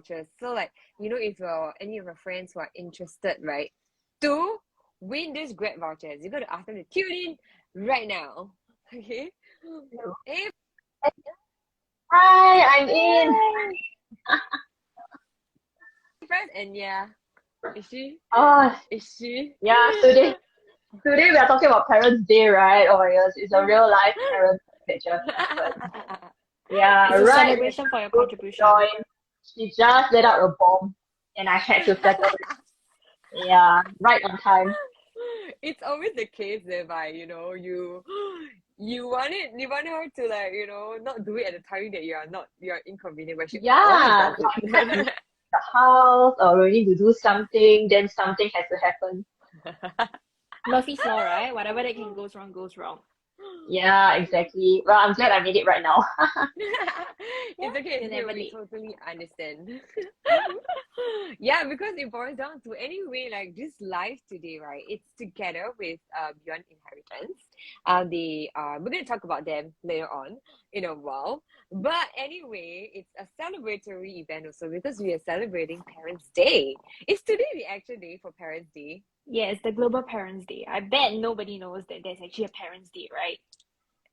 vouchers. So like, if any of your friends who are interested, right, to win this Grab vouchers, you got to ask them to tune in right now. Okay. Hey, Hi, I'm in. friends, and yeah, is she? Oh, Is she? yeah, today we are talking about Parents' Day, right? Oh my gosh, it's a real life parent that just happened. Yeah, It's a right when celebration for your I go to contribution. join, she just let out a bomb and I had to settle it. Yeah, right on time. It's always the case whereby you want her to, like, not do it at the time that you're inconvenient, but she always Yeah, does like we have to it. the house or we need to do something, then something has to happen. Murphy's Law, right? Whatever that can goes wrong, goes wrong. Yeah, exactly. Well, I'm glad I made it right now. Yeah, It's you're okay. never We late. totally understand. Yeah, because it boils down to, anyway, like this live today, right? It's together with Beyond Inheritance. We're gonna talk about them later on in a while. But anyway, it's a celebratory event also because we are celebrating Parents' Day. It's today the actual day for Parents' Day. Yeah, it's the Global Parents Day. I bet nobody knows that there's actually a Parents Day, right?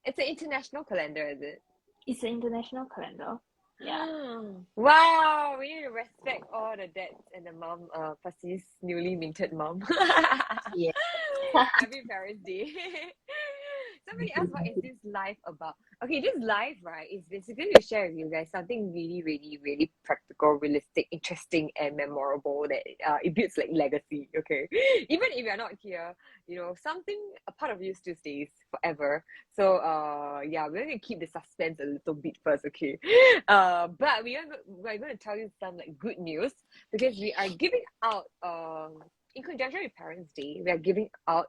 It's an international calendar, is it? It's an international calendar. Yeah. Wow, we need to respect all the dads and the mom, Percy's newly minted mom. Yeah. Happy Parents' Day. Somebody asked, what is this live about? Okay, this live, right, is basically to share with you guys something really, really, really practical, realistic, interesting, and memorable that it builds like legacy. Okay, even if you're not here, something, a part of you still stays forever. So yeah, we're gonna keep the suspense a little bit first, okay? But we're gonna tell you some like good news because we are giving out in conjunction with Parents' Day, we are giving out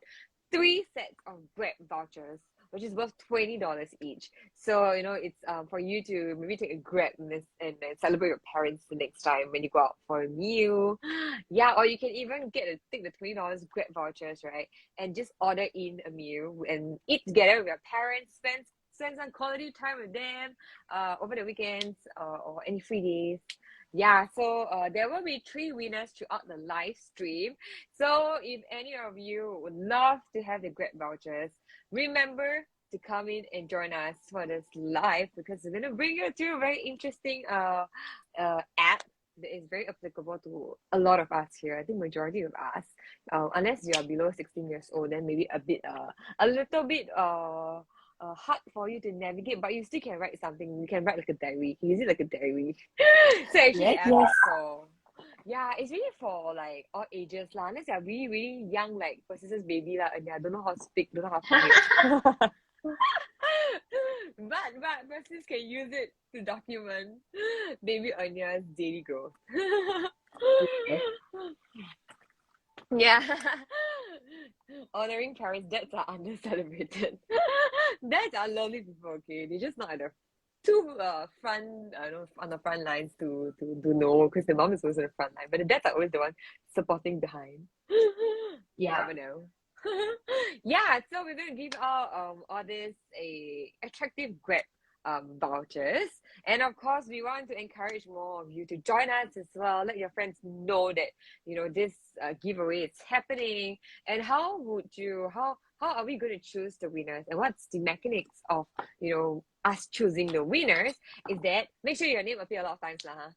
3 sets of Grab vouchers, which is worth $20 each. So it's for you to maybe take a Grab and then celebrate your parents the next time when you go out for a meal. Yeah, or you can even take the $20 Grab vouchers, right? And just order in a meal and eat together with your parents, spend some quality time with them over the weekends or any free days. Yeah, so there will be 3 winners throughout the live stream. So if any of you would love to have the Grab vouchers, remember to come in and join us for this live because we're going to bring you to a very interesting app that is very applicable to a lot of us here. I think majority of us, unless you are below 16 years old, then maybe a little bit hard for you to navigate, but you still can write something. You can write like a diary. You can use it like a diary. So actually, the Yes, app yes. is for it's really for like all ages lah. Unless you're really really young, like Persis' baby lah, and I don't know how to speak, don't know how to write. but Persis can use it to document baby Anya's daily growth. Yes. Yeah. Honoring parents, dads are under celebrated. Dads are lovely people, okay? They're just not at the too front, I know, on the front lines to know because the mom is always on the front line, but the dads are always the one supporting behind. You Yeah. never know. Yeah, so we're gonna give out all this a attractive Grab vouchers, and of course we want to encourage more of you to join us as well. Let your friends know that this giveaway is happening, and how are we going to choose the winners, and what's the mechanics of us choosing the winners is that make sure your name appear a lot of times lah, huh?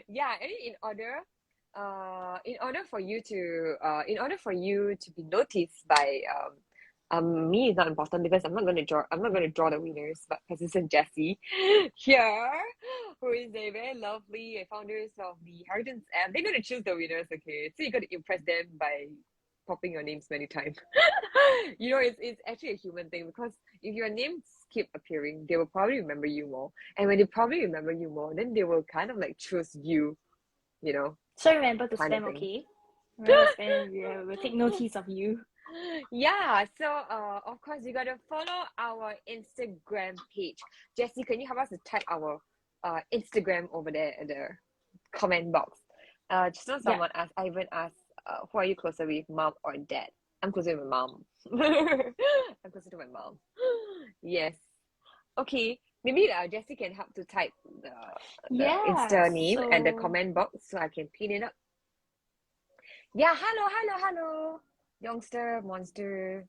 Yeah, and in order for you to be noticed by me is not important because I'm not going to draw the winners, but Persistent Jessie here, who is a very lovely founders of the Inheritance app, they're going to choose the winners, okay? So you got to impress them by popping your names many times. It's actually a human thing because if your names keep appearing, they will probably remember you more. And when they probably remember you more, then they will kind of like choose you, So remember to kind of spam, thing. okay? Remember to spam, we'll take notice of you. Yeah, so of course you gotta follow our Instagram page. Jessie, can you help us to type our Instagram over there in the comment box? Just now Yeah. someone asked, Ivan asked, who are you closer with, mom or dad? I'm closer with my mom. I'm closer to my mom. Yes. Okay, Maybe Jessie can help to type the Yeah, Insta name and the so comment box so I can pin it up. Yeah, hello. Youngster, monster,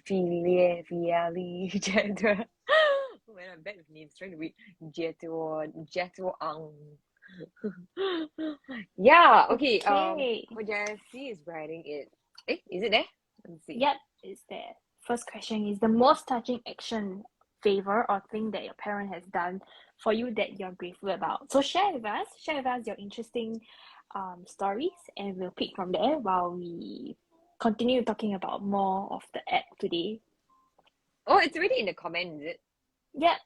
Fiali, Jetua. Oh man, I'm bad with names. Trying to read Jetua Ang. Yeah, okay. okay. Jessie is writing it. Is it there? Let me see. Yep, it's there. First question is the most touching action, favor, or thing that your parent has done for you that you're grateful about. So share with us your interesting stories, and we'll pick from there while we continue talking about more of the app today. Oh, it's already in the comment, is it? Yep.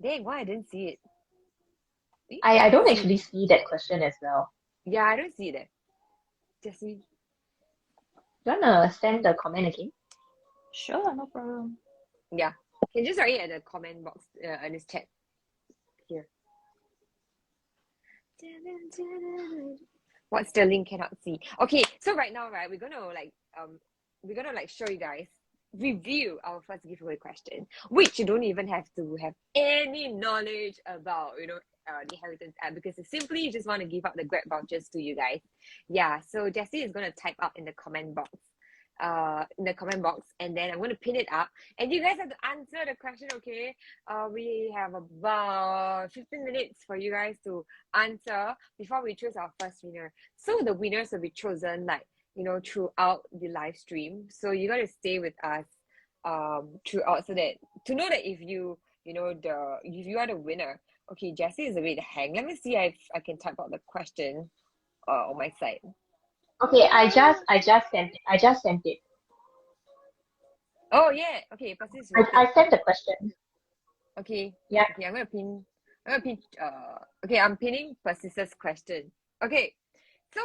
Dang, why I didn't see it? I don't actually see that question as well. Yeah, I don't see it there. Jessie. You wanna send the comment again? Sure, no problem. Yeah. Can you just write it at the comment box in this chat here. What Sterling cannot see. Okay, so right now, right, we're gonna show you guys review our first giveaway question, which you don't even have to have any knowledge about, the Inheritance app, because it's simply you just want to give out the Grab vouchers to you guys. Yeah, so Jessie is gonna type up in the comment box. And then I'm going to pin it up and you guys have to answer the question. Okay, we have about 15 minutes for you guys to answer before we choose our first winner. So the winners will be chosen throughout the live stream, so you got to stay with us throughout, so that to know that if you are the winner. Okay, Jessie is a bit hang. Let me see if I can type out the question on my side. Okay, I just sent it. I just sent it. Oh yeah. Okay, Persis. I sent the question. Okay. Yeah. Okay, I'm gonna pin. Okay, I'm pinning Persis's question. Okay. So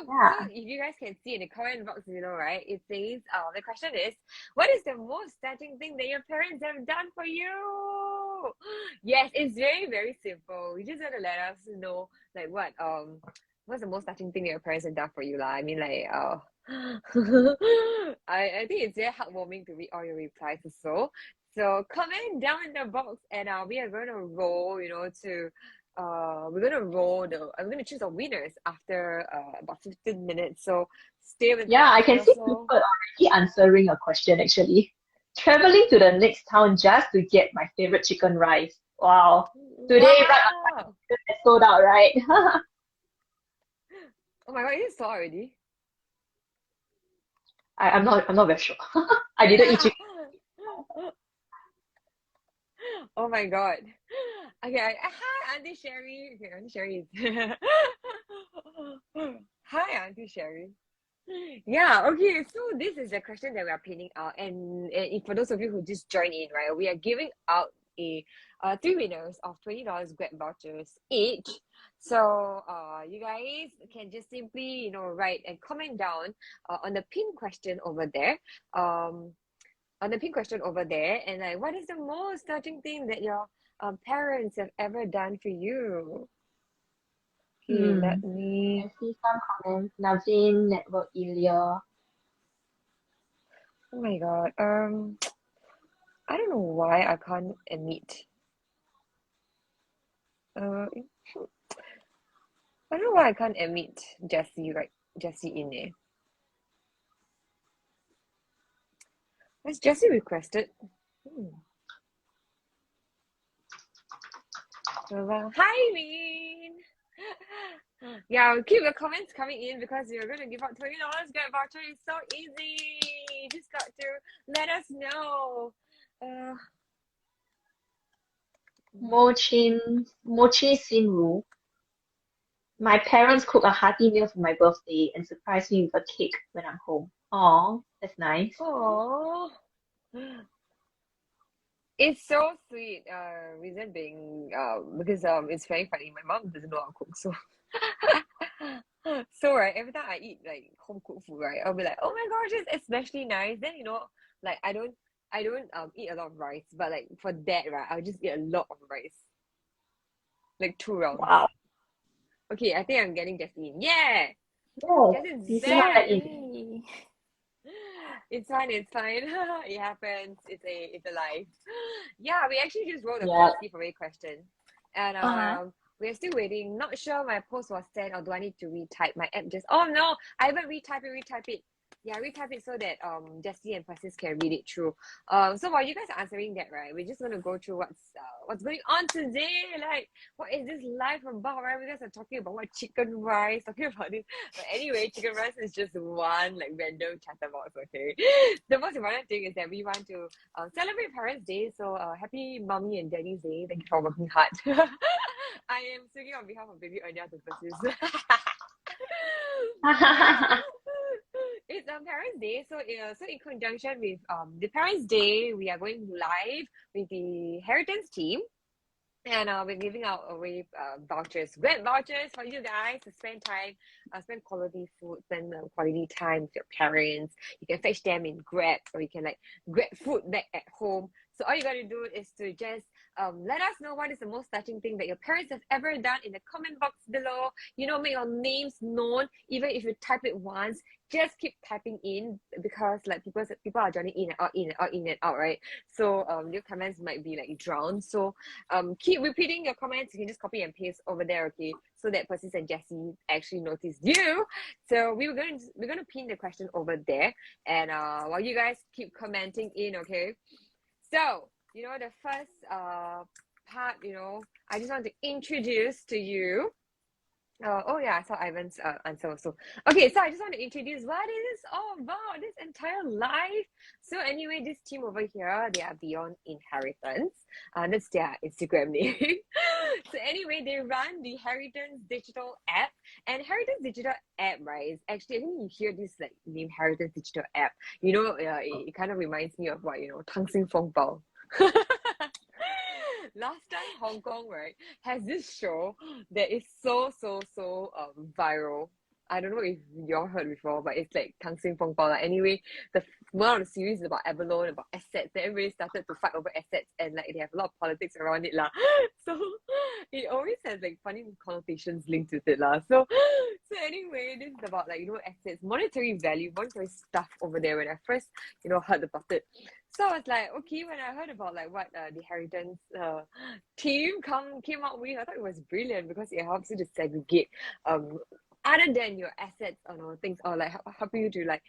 if you guys can see in the comment box below, right? It says, the question is, what is the most touching thing that your parents have done for you? Yes, it's very, very simple. You just gotta let us know, like, what's the most touching thing that your parents have done for you, lah. I mean, like, I think it's very heartwarming to read all your replies also. So comment down in the box, and we are going to roll, I'm going to choose our winners after about 15 minutes. So stay with Yeah, us. I can see people already answering a question actually. Traveling to the next town just to get my favorite chicken rice. Wow. Today, right on time, it's sold out, right? Oh my god, is it sold already? I'm not very sure. I didn't eat chicken. Oh my god. Okay, hi Auntie Sherry. Okay, Auntie Sherry is Hi Auntie Sherry. Yeah, okay, so this is the question that we are pinning out, and for those of you who just joined in, right, we are giving out three winners of $20 Grab vouchers each. So you guys can just simply write and comment down on the pin question over there. And like, what is the most touching thing that your parents have ever done for you? Okay, let me. I see some comments. Naveen, Network, Ilya. Oh my god. I don't know why I can't admit. I don't know why I can't admit Jessie in there. Has Jessie requested? Hi, Min. Yeah, keep your comments coming in because we're going to give out $20 Grab voucher. It's so easy. You just got to let us know. Mochi Sinru. My parents cook a hearty meal for my birthday and surprise me with a cake when I'm home. Aw, that's nice. Oh, it's so sweet. Reason being, because it's very funny. My mom doesn't know how to cook, so so right, every time I eat like home cooked food, right, I'll be like, oh my gosh, it's especially nice. Then like I don't eat a lot of rice, but like for that, right, I'll just eat a lot of rice, like 2 rounds. Wow. Okay, I think I'm getting Jessie in. Yeah. Oh, Jessie's you see how that is. Yay. It's fine, it's fine. It happens. It's a life. Yeah, we actually just wrote a Yeah. first giveaway question. And Uh-huh. we're still waiting. Not sure my post was sent or do I need to retype my app just oh no, I haven't retype it. Yeah, retype it so that Jessie and Francis can read it through. So while you guys are answering that, right, we're just gonna go through what's going on today. Like, what is this life about, right? We guys are talking about what chicken rice, talking about this. But anyway, chicken rice is just one like random chatterbox, okay? The most important thing is that we want to celebrate Parents' Day. So happy Mommy and Daddy's Day. Thank you for working hard. I am speaking on behalf of baby Anya to persist. Yeah. It's Parents' Day, so so in conjunction with the Parents' Day, we are going live with the Inheritance team, and we're giving out away vouchers, great vouchers for you guys to spend time, spend quality food, spend quality time with your parents. You can fetch them in Grab, or you can like grab food back at home. So all you gotta do is to just let us know what is the most touching thing that your parents have ever done in the comment box below. You know, make your names known, even if you type it once. Just keep typing in because like people are joining in and out, in and out, in and out, right? So your comments might be like drowned. So keep repeating your comments. You can just copy and paste over there, okay? So that Persis and Jessie actually noticed you. So we're gonna pin the question over there, and while you guys keep commenting in, okay? So you know the first part, you know, I just want to introduce to you. Oh yeah, I saw Ivan's answer also. Okay, so I just want to introduce what is this all about, this entire life. So anyway, this team over here, they are Beyond Inheritance. That's their Instagram name. So anyway, they run the Inheritance Digital app. And Inheritance Digital app, right, is actually, I think you hear this like name Inheritance Digital app, you know, it kind of reminds me of what, you know, Tang Xing Feng Bao. Last time Hong Kong, right, has this show that is so viral. I don't know if y'all heard before, but it's like Tang Xing Feng Bao. Like, anyway, one of the series is about abalone, about assets. Then everybody started to fight over assets, and like they have a lot of politics around it lah. So it always has like funny connotations linked with it lah. So anyway, this is about like, you know, assets, monetary value, monetary stuff over there. When I first, you know, heard about it, so I was like, okay, when I heard about like what the Inheritance team came out with, I thought it was brilliant because it helps you to segregate other than your assets or things, or like help you to like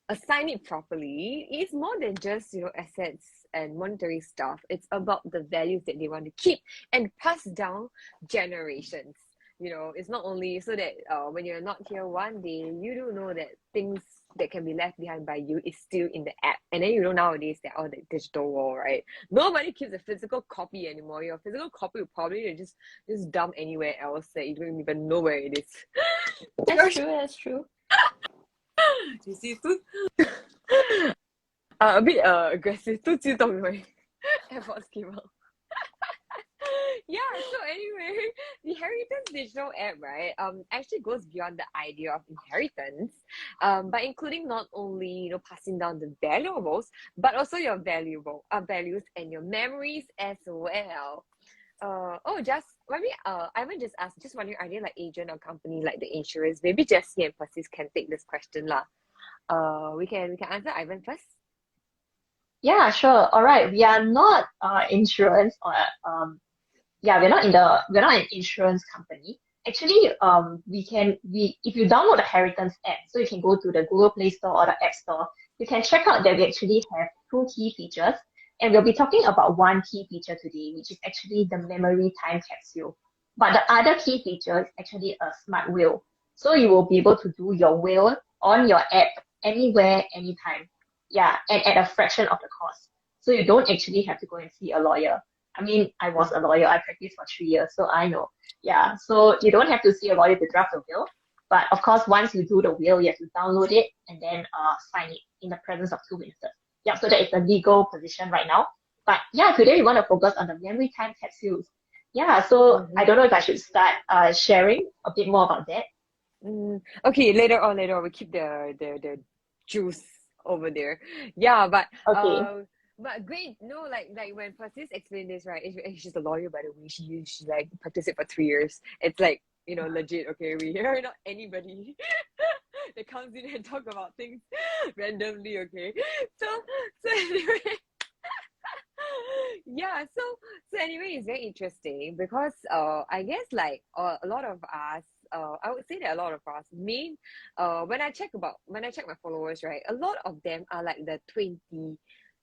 assign it properly. It's more than just, you know, assets and monetary stuff. It's about the values that they want to keep and pass down generations. You know, it's not only so that when you're not here one day, you do know that things that can be left behind by you is still in the app. And then, you know, nowadays they're all the digital wall, right? Nobody keeps a physical copy anymore. Your physical copy will probably just dump anywhere else that you don't even know where it is. That's true, that's true. You see, a bit aggressive. 都知道了 AirPods came out. Yeah, so anyway, the Inheritance Digital app, right, actually goes beyond the idea of inheritance, by including not only, you know, passing down the valuables, but also your values and your memories as well. Just maybe Ivan just asked, just wondering, are they like agent or company like the insurance? Maybe Jessie and Persis can take this question lah. We can answer Ivan first. Yeah, sure. All right. We are not insurance or we're not an insurance company. Actually, we if you download the Inheritance app, so you can go to the Google Play Store or the App Store, you can check out that we actually have two key features, and we'll be talking about one key feature today, which is actually the memory time capsule. But the other key feature is actually a smart will. So you will be able to do your will on your app anywhere, anytime. Yeah, and at a fraction of the cost. So you don't actually have to go and see a lawyer. I mean, I was a lawyer. I practiced for 3 years, so I know. Yeah, so you don't have to see a lawyer to draft a will. But of course, once you do the will, you have to download it and then sign it in the presence of two witnesses. Yeah, so that is the legal position right now. But yeah, today we want to focus on the memory time capsules. Yeah, so I don't know if I should start sharing a bit more about that. Okay, later on, we keep the juice over there. Yeah, but Okay. but great. No, like when Persis explained this, right? She's a lawyer, by the way. She like practiced it for 3 years. It's like, you know, legit. Okay, we are not anybody. that comes in and talk about things randomly, okay? So anyway, yeah, so anyway, it's very interesting because I guess like a lot of us, I would say that a lot of us when I check my followers, right, a lot of them are like the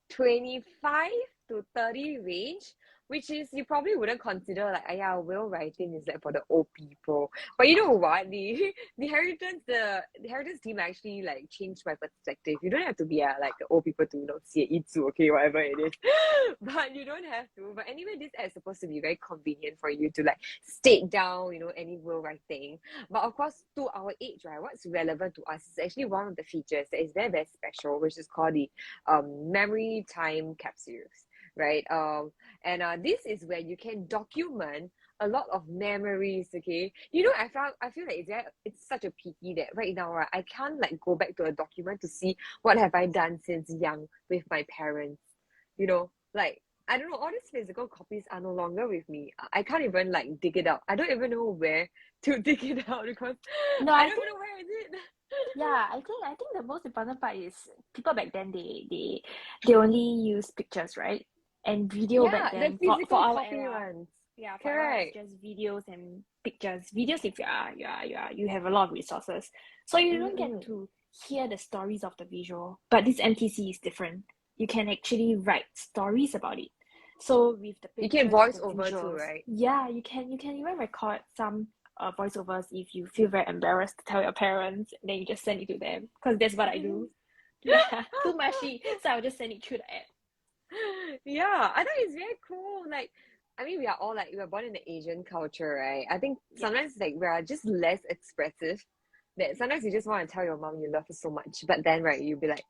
25 to 30 range, which is you probably wouldn't consider like, yeah, will writing is like for the old people. But you know what? The Heritage team actually like changed my perspective. You don't have to be like the old people to see it itsu, okay, whatever it is. But you don't have to. But anyway, this ad is supposed to be very convenient for you to like state down, any will writing. But of course, to our age, right, what's relevant to us is actually one of the features that is very, very special, which is called the memory time capsules, right? And this is where you can document a lot of memories, okay? I feel like it's such a pity that right now, right, I can't like go back to a document to see what have I done since young with my parents. Like I don't know, all these physical copies are no longer with me. I can't even like dig it out. I don't even know where to dig it out because No, I I don't think even know where is it. yeah, I think the most important part is people back then they only use pictures, right? And video back Yeah, the then for physical our copy era. ones. Yeah, for our era it's Correct. just videos and pictures. Videos if you have a lot of resources. So you don't get Mm-mm. to hear the stories of the visual. But this MTC is different. You can actually write stories about it. So with the You can pictures, with voice the over too, visuals, right? yeah, you can even record some voiceovers if you feel very embarrassed to tell your parents, and then you just send it to them. Because that's what I do. Yeah, too mushy. So I'll just send it through the app. Yeah, I think it's very cool. Like, I mean, we are born in the Asian culture, right? I think Yeah. sometimes like we are just less expressive. That sometimes you just want to tell your mom you love her so much, but then right, you'll be like,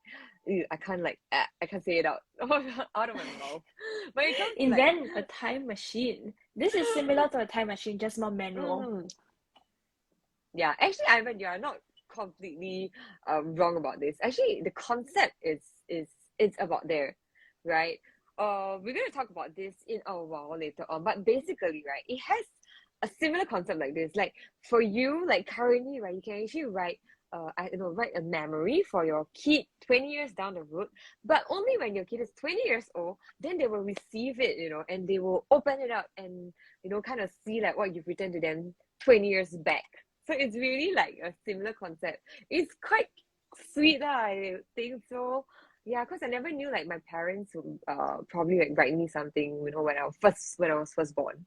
"Ew, I can't I can't say it out out of my mouth." But it comes to like, Invent a time machine. This is similar to a time machine, just more manual. mm, yeah, actually, Ivan, you are not completely wrong about this. Actually, the concept is it's about there, right? We're gonna talk about this in a while later on, but basically, right, it has a similar concept like this. Like for you, like currently, right, you can actually write a memory for your kid 20 years down the road, but only when your kid is 20 years old, then they will receive it, and they will open it up and kind of see like what you've written to them 20 years back. So it's really like a similar concept. It's quite sweet, I think so. Yeah, because I never knew like my parents would probably like write me something, when I was first born.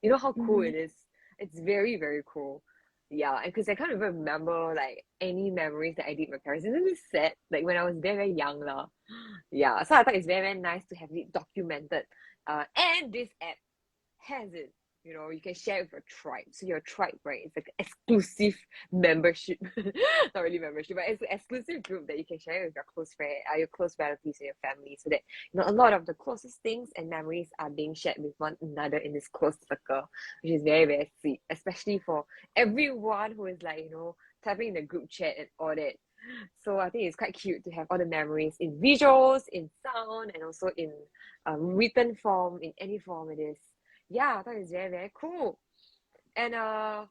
You know how cool Mm-hmm. it is? It's very, very cool. Yeah, and because I can't even remember like any memories that I did with my parents. Isn't this sad? Like when I was very, very young lah. Yeah, so I thought it's very, very nice to have it documented. And this app has it. You can share it with your tribe. So your tribe, right? It's like an exclusive membership. Not really membership, but it's an exclusive group that you can share with your your close relatives and your family, so that a lot of the closest things and memories are being shared with one another in this close circle, which is very, very sweet, especially for everyone who is like typing in the group chat and all that. So I think it's quite cute to have all the memories in visuals, in sound, and also in written form, in any form it is. Yeah, I thought it's very, very cool. And yeah,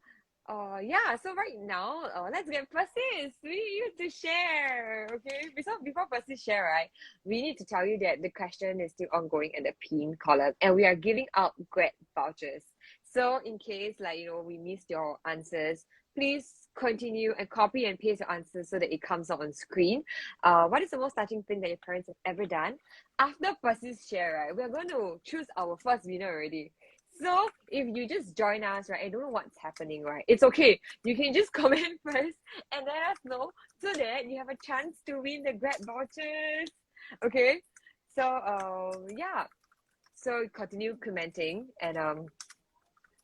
so right now, let's get Persis. We need you to share. Okay. Before Persis share, right? We need to tell you that the question is still ongoing at the pin column, and we are giving out Grab vouchers. So in case we missed your answers, please continue and copy and paste your answers so that it comes out on screen. What is the most touching thing that your parents have ever done? After Persis share, right, we are going to choose our first winner already. So if you just join us, right, I don't know what's happening, right? It's okay. You can just comment first and let us know so that you have a chance to win the Grab vouchers. Okay. So yeah. So continue commenting and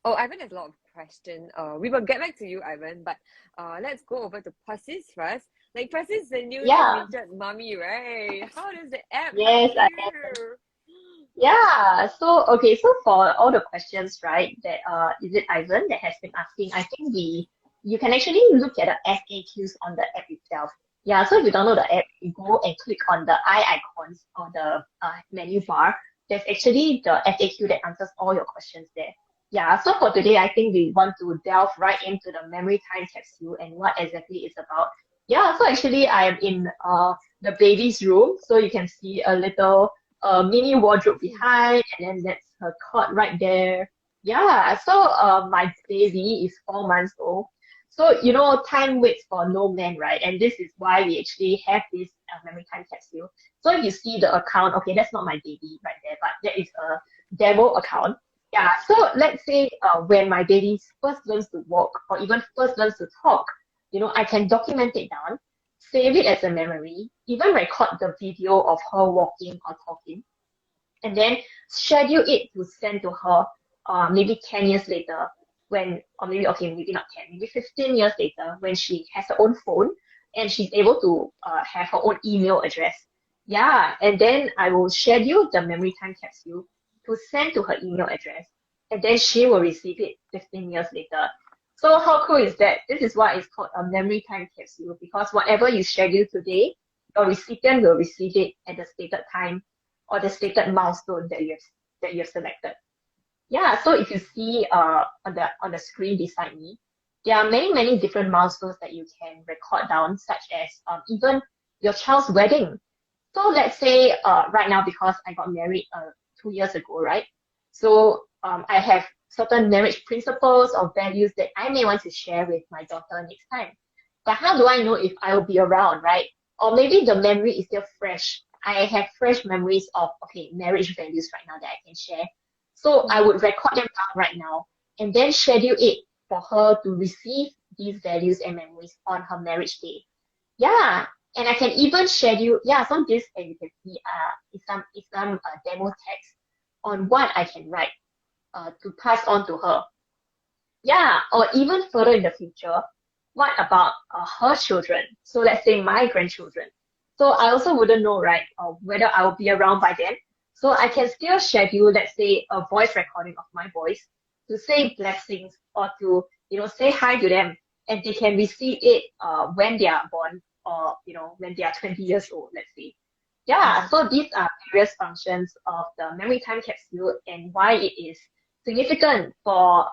oh, Ivan has a lot of questions. We will get back to you, Ivan, but let's go over to Persis first. Like Persis is the newly Yeah. minted mommy, right? How does the app Yes, help you? yeah. So for all the questions, right, that is it Ivan that has been asking, I think you can actually look at the FAQs on the app itself. Yeah, so if you download the app, you go and click on the eye icons on the menu bar. There's actually the FAQ that answers all your questions there. Yeah, so for today, I think we want to delve right into the memory time capsule and what exactly it's about. Yeah, so actually I'm in the baby's room, so you can see a little mini wardrobe behind, and then that's her cot right there. Yeah, so my baby is 4 months old. So you know, time waits for no man, right? And this is why we actually have this memory time capsule. So if you see the account, okay, that's not my baby right there, but that is a demo account. Yeah, so let's say when my baby first learns to walk or even first learns to talk, you know, I can document it down, save it as a memory, even record the video of her walking or talking, and then schedule it to send to her maybe 10 years later when, or maybe, okay, maybe not 10, maybe 15 years later when she has her own phone and she's able to have her own email address. Yeah, and then I will schedule the memory time capsule to send to her email address, and then she will receive it 15 years later. So how cool is that? This is why it's called a memory time capsule, because whatever you schedule today, your recipient will receive it at the stated time or the stated milestone that you have selected. Yeah, so if you see on the screen beside me, there are many different milestones that you can record down, such as even your child's wedding. So let's say right now, because I got married 2 years ago, right? So I have certain marriage principles or values that I may want to share with my daughter next time. But how do I know if I will be around, right? Or maybe the memory is still fresh. I have fresh memories of, okay, marriage values right now that I can share. So I would record them down right now and then schedule it for her to receive these values and memories on her marriage day. Yeah, and I can even schedule, yeah, so this, as you can see, is some demo text on what I can write to pass on to her. Yeah, or even further in the future, what about her children? So let's say my grandchildren. So I also wouldn't know, right, whether I will be around by then. So I can still schedule, let's say, a voice recording of my voice to say blessings or to, you know, say hi to them, and they can receive it when they are born or, you know, when they are 20 years old, let's say. Yeah, so these are various functions of the memory time capsule and why it is significant for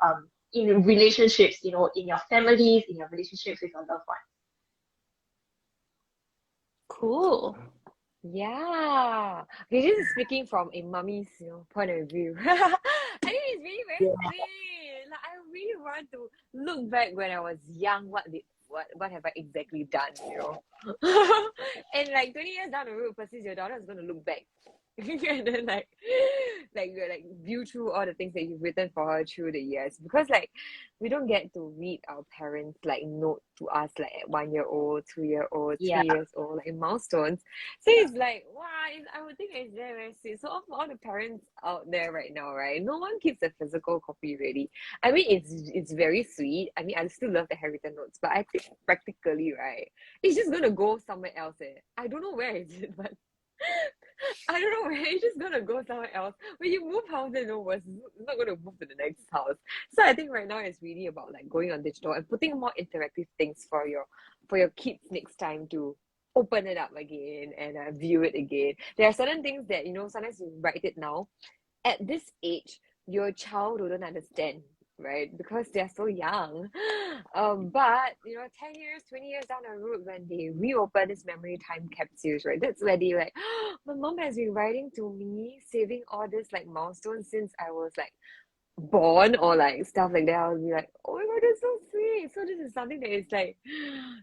in relationships, you know, in your families, in your relationships with your loved ones. Cool. Yeah. Okay, this is speaking from a mummy's, point of view. I think it's really very sweet. Like I really want to look back when I was young. What have I exactly done? And like 20 years down the road, perceives your daughter is gonna look back. And then you're like view through all the things that you've written for her through the years, because like we don't get to read our parents like note to us like at 1 year old, 2 year old, Yeah. 3 years old, like milestones. So it's like wow, I would think it's very very sweet. So for all the parents out there right now, right, no one keeps a physical copy really. I mean it's very sweet. I mean I still love the handwritten notes, but I think practically right, it's just gonna go somewhere else. I don't know where is it, but I don't know where. It's just gonna go somewhere else. When you move house, it's not gonna move to the next house. So I think right now it's really about like going on digital and putting more interactive things for your kids next time to open it up again and view it again. There are certain things that sometimes you write it now. At this age, your child wouldn't understand, right? Because they're so young. But 10 years, 20 years down the road, when they reopen this memory time capsules, right? That's where they like, my mom has been writing to me, saving all this like milestones since I was like born or like stuff like that. I'll be like, oh my god, that's so sweet. So this is something that is like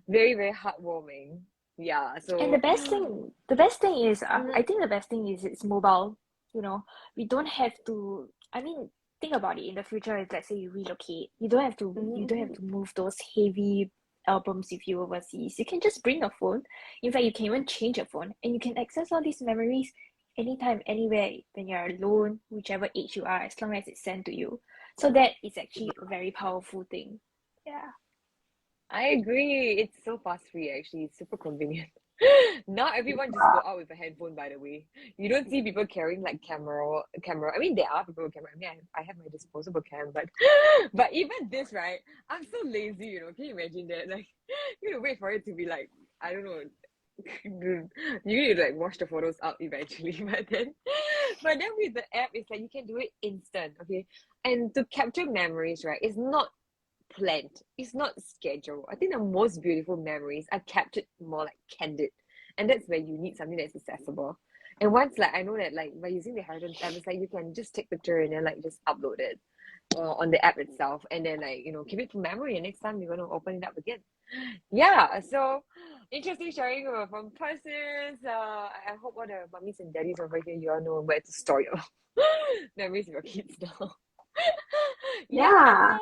very, very heartwarming. Yeah. And So the best thing is, I think the best thing is it's mobile. We don't have to. I mean, think about it. In the future, if let's say you relocate, you don't have to move those heavy albums with you overseas. You can just bring your phone. In fact, you can even change your phone, and you can access all these memories anytime, anywhere, when you're alone, whichever age you are, as long as it's sent to you. So that is actually a very powerful thing. Yeah. I agree. It's so fast free actually. It's super convenient. Not everyone just go out with a handphone, by the way. You don't see people carrying like camera. I mean, there are people with camera. I mean, I have my disposable cam, but but even this, right? I'm so lazy. Can you imagine that? Like, you need to wait for it to be like, I don't know. You need to like wash the photos out eventually, but then with the app, it's like you can do it instant. Okay, and to capture memories, right? It's not planned. It's not scheduled. I think the most beautiful memories are captured more like candid. And that's where you need something that's accessible. And once like I know that like by using the Inheritance app, it's like you can just take picture and then like just upload it on the app itself, and then like keep it for memory. And next time you're gonna open it up again. Yeah, so interesting sharing from persons. I hope all the mummies and daddies over here, you all know where to store your memories of your kids now. Yeah,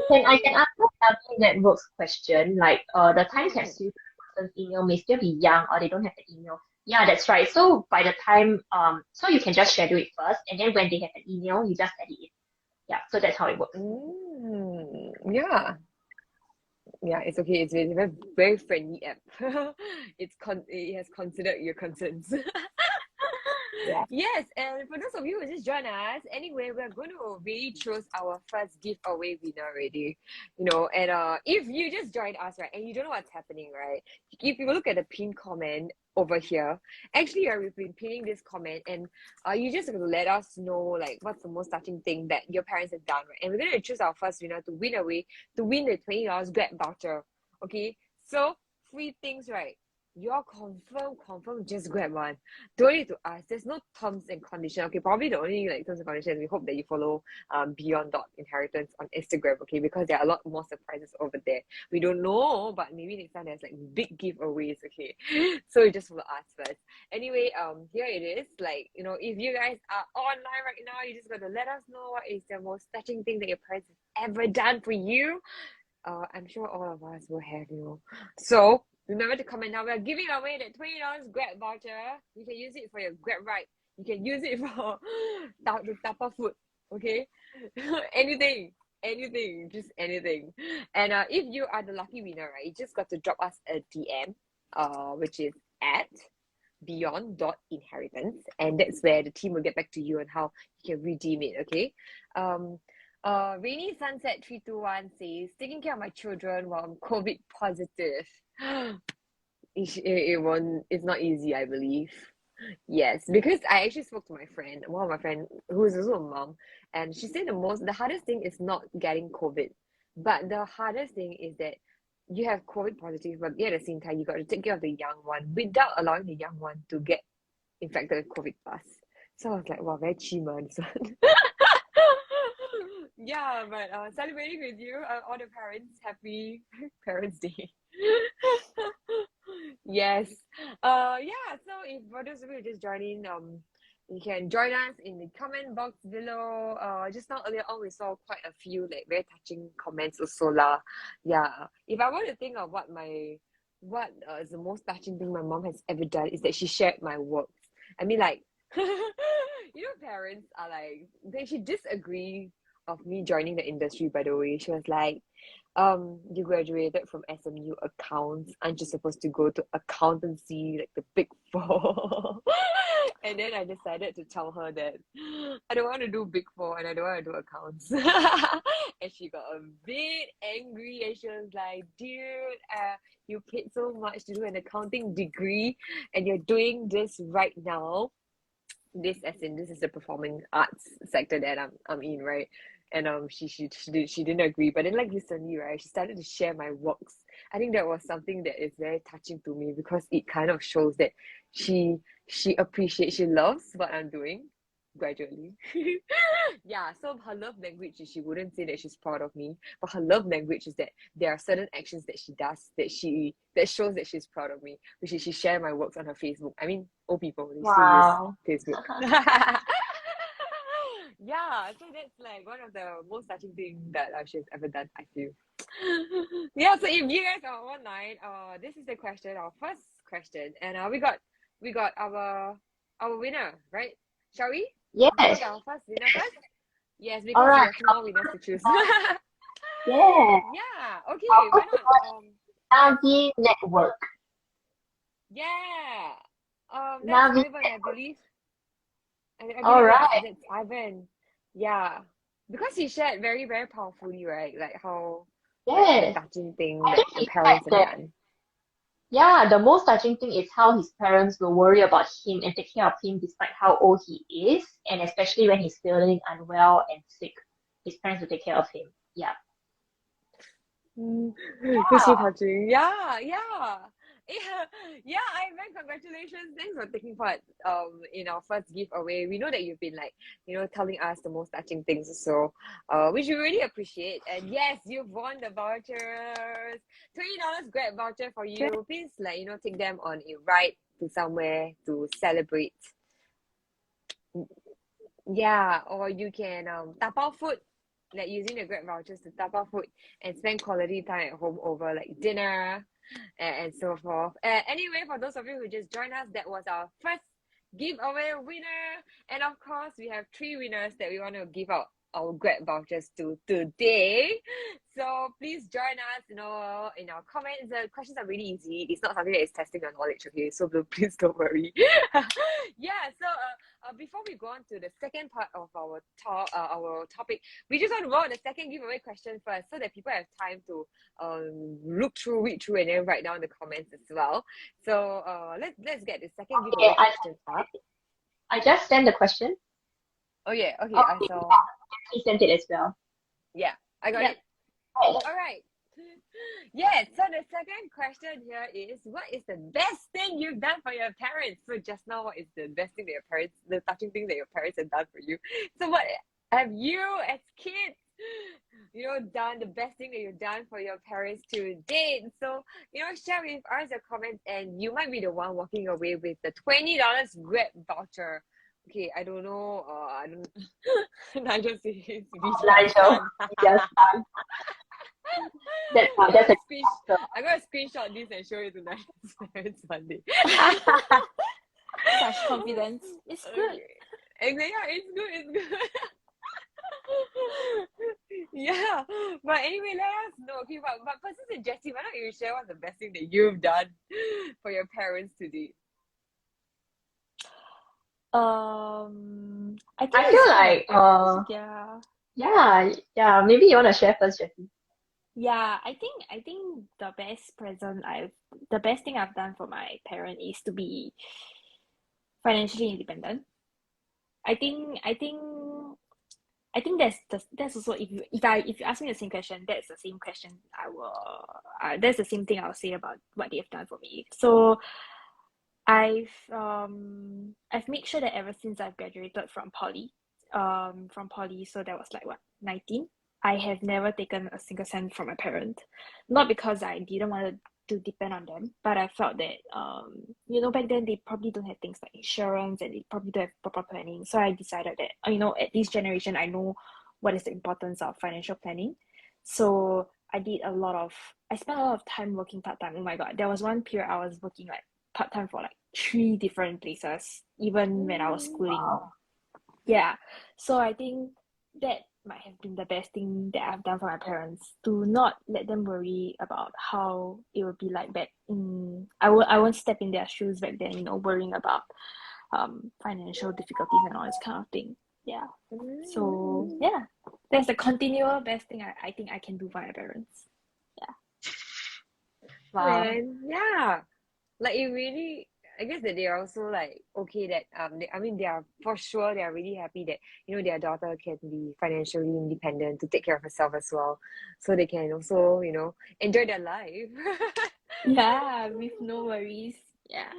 Yeah. I can so answer Healthy Network's question. Like, the time mm, capsule person's email may still be young or they don't have the email. Yeah, that's right. So by the time, so you can just schedule it first, and then when they have an email, you just edit it. Yeah, so that's how it works. yeah. Yeah, it's okay. It's a very, very friendly app. It has considered your concerns. Yeah. Yes, and for those of you who just joined us, anyway, we're going to really choose our first giveaway winner already. And if you just joined us, right, and you don't know what's happening, right, if you look at the pinned comment over here, actually, we've been pinning this comment, and you just have to let us know like what's the most touching thing that your parents have done, right? And we're going to choose our first winner to win the $20 Grab voucher. Okay, so free things, right? You're confirm, just grab one. Don't need to ask. There's no terms and conditions. Okay, probably the only like terms and conditions, we hope that you follow beyond.inheritance on Instagram, okay? Because there are a lot more surprises over there. We don't know, but maybe next time there's like big giveaways, okay? So you just follow us first. Anyway, here it is. Like, if you guys are online right now, you just gotta let us know what is the most touching thing that your parents have ever done for you. I'm sure all of us will have, So remember to comment now. We're giving away that $20 Grab voucher. You can use it for your Grab ride. You can use it for the Tapa food. Okay? anything. Just anything. And if you are the lucky winner, right, you just got to drop us a DM, which is at beyond.inheritance, and that's where the team will get back to you on how you can redeem it, okay? Rainy Sunset 321 says, taking care of my children while I'm COVID positive. It's not easy, I believe. Yes, because I actually spoke to one of my friend who is also a mom, and she said the hardest thing is not getting COVID, but the hardest thing is that you have COVID positive, but at the same time you got to take care of the young one without allowing the young one to get infected with COVID plus. So I was like, wow, very cheap, this one. Yeah, but celebrating with you, all the parents, happy Parents' Day. Yes. Yeah, so if for those of you just joining, you can join us in the comment box below. Just now earlier on we saw quite a few like very touching comments also lah. Yeah. If I want to think of what is the most touching thing my mom has ever done, is that she shared my works. I mean, like parents are like, she disagree of me joining the industry, by the way. She was like, you graduated from SMU accounts, aren't you supposed to go to accountancy, like the big four? And then I decided to tell her that I don't want to do big four and I don't want to do accounts. And she got a bit angry and she was like, dude, you paid so much to do an accounting degree and you're doing this right now. This is the performing arts sector that I'm in, right? And she didn't agree, but then like recently, right, she started to share my works. I think that was something that is very touching to me because it kind of shows that she appreciates, she loves what I'm doing gradually. Yeah, so her love language is she wouldn't say that she's proud of me, but her love language is that there are certain actions that she does that shows that she's proud of me, which is she share my works on her Facebook. I mean, old people, they Wow. still use Facebook. Yeah, so that's like one of the most touching things that she's ever done, I feel. Yeah, so if you guys are online, this is the question, our first question, and we got our winner, right? Shall we? Yes. Choose our first winner first? Yes, because All we right. have two more winners to choose. Yeah. Yeah, okay, why not? Navi Network. Yeah. That's Navi Ivan, I believe. I believe All right. that's Ivan. Yeah. Because he shared very, very powerfully, right? Like how like the Yes. touching thing I that think the he said parents have that, done. yeah, the most touching thing is how his parents will worry about him and take care of him despite how old he is, and especially when he's feeling unwell and sick. His parents will take care of him. Yeah. Christmas touching. Yeah, yeah. Yeah, yeah, Ivan, congratulations. Thanks for taking part in our first giveaway. We know that you've been like, telling us the most touching things, so which we really appreciate. And yes, you've won the vouchers. $20 Grab voucher for Sure. you. Please take them on a ride to somewhere to celebrate. Yeah, or you can tapao food, like using the Grab vouchers to tapao food and spend quality time at home over like dinner and so forth. Anyway, for those of you who just joined us, that was our first giveaway winner. And of course, we have three winners that we want to give out our Grab vouchers to today. So please join us, in our comments. The questions are really easy. It's not something that is testing your knowledge, okay? So please don't worry. Yeah, so before we go on to the second part of our topic, we just want to go on the second giveaway question first so that people have time to read through, and then write down the comments as well. So let's get the second Okay, giveaway question up. I just sent the question. Oh yeah, okay, I Okay, saw. he sent it as well. Yeah, I got Yep. it. All right. Yeah, so the second question here is, what is the best thing you've done for your parents? So just now, what is the best thing that the touching thing that your parents have done for you? So what have you as kids, done the best thing that you've done for your parents to date? So, share with us your comments, and you might be the one walking away with the $20 Grab voucher. Okay, I don't know. I don't. Nigel says we just Nigel, done. just that's I'm that's gonna a screen, voucher. I'm gonna screenshot this and show you tonight. It's Monday. Such confidence. It's good. Okay. Yeah, it's good. It's good. Yeah, but anyway, let us know. Okay, but Persis and Jessie, why don't you share what's the best thing that you've done for your parents today? I think I it's feel kind like of yeah, maybe you want to share first, Jessie. yeah. I think the best thing I've done for my parent is to be financially independent. I think I think I think that's also if you ask me the same question, that's the same question I will that's the same thing I'll say about what they have done for me. So I've made sure that ever since I've graduated from poly, so that was like what, 19, I have never taken a single cent from my parent. Not because I didn't want to depend on them, but I felt that back then they probably don't have things like insurance, and they probably don't have proper planning. So I decided that at this generation I know what is the importance of financial planning. So I spent a lot of time working part-time. Oh my God, there was one period I was working like part-time for like 3 different places, even when I was schooling. Wow. Yeah. So I think that might have been the best thing that I've done for my parents, to not let them worry about how it would be like back in I won't step in their shoes back then, worrying about financial difficulties and all this kind of thing. Yeah. So yeah. That's the continual best thing I think I can do for my parents. Wow. Man, yeah. Like it really, I guess that they are also like okay that they are for sure, they are really happy that their daughter can be financially independent to take care of herself as well, so they can also enjoy their life. Yeah, with no worries. Yeah.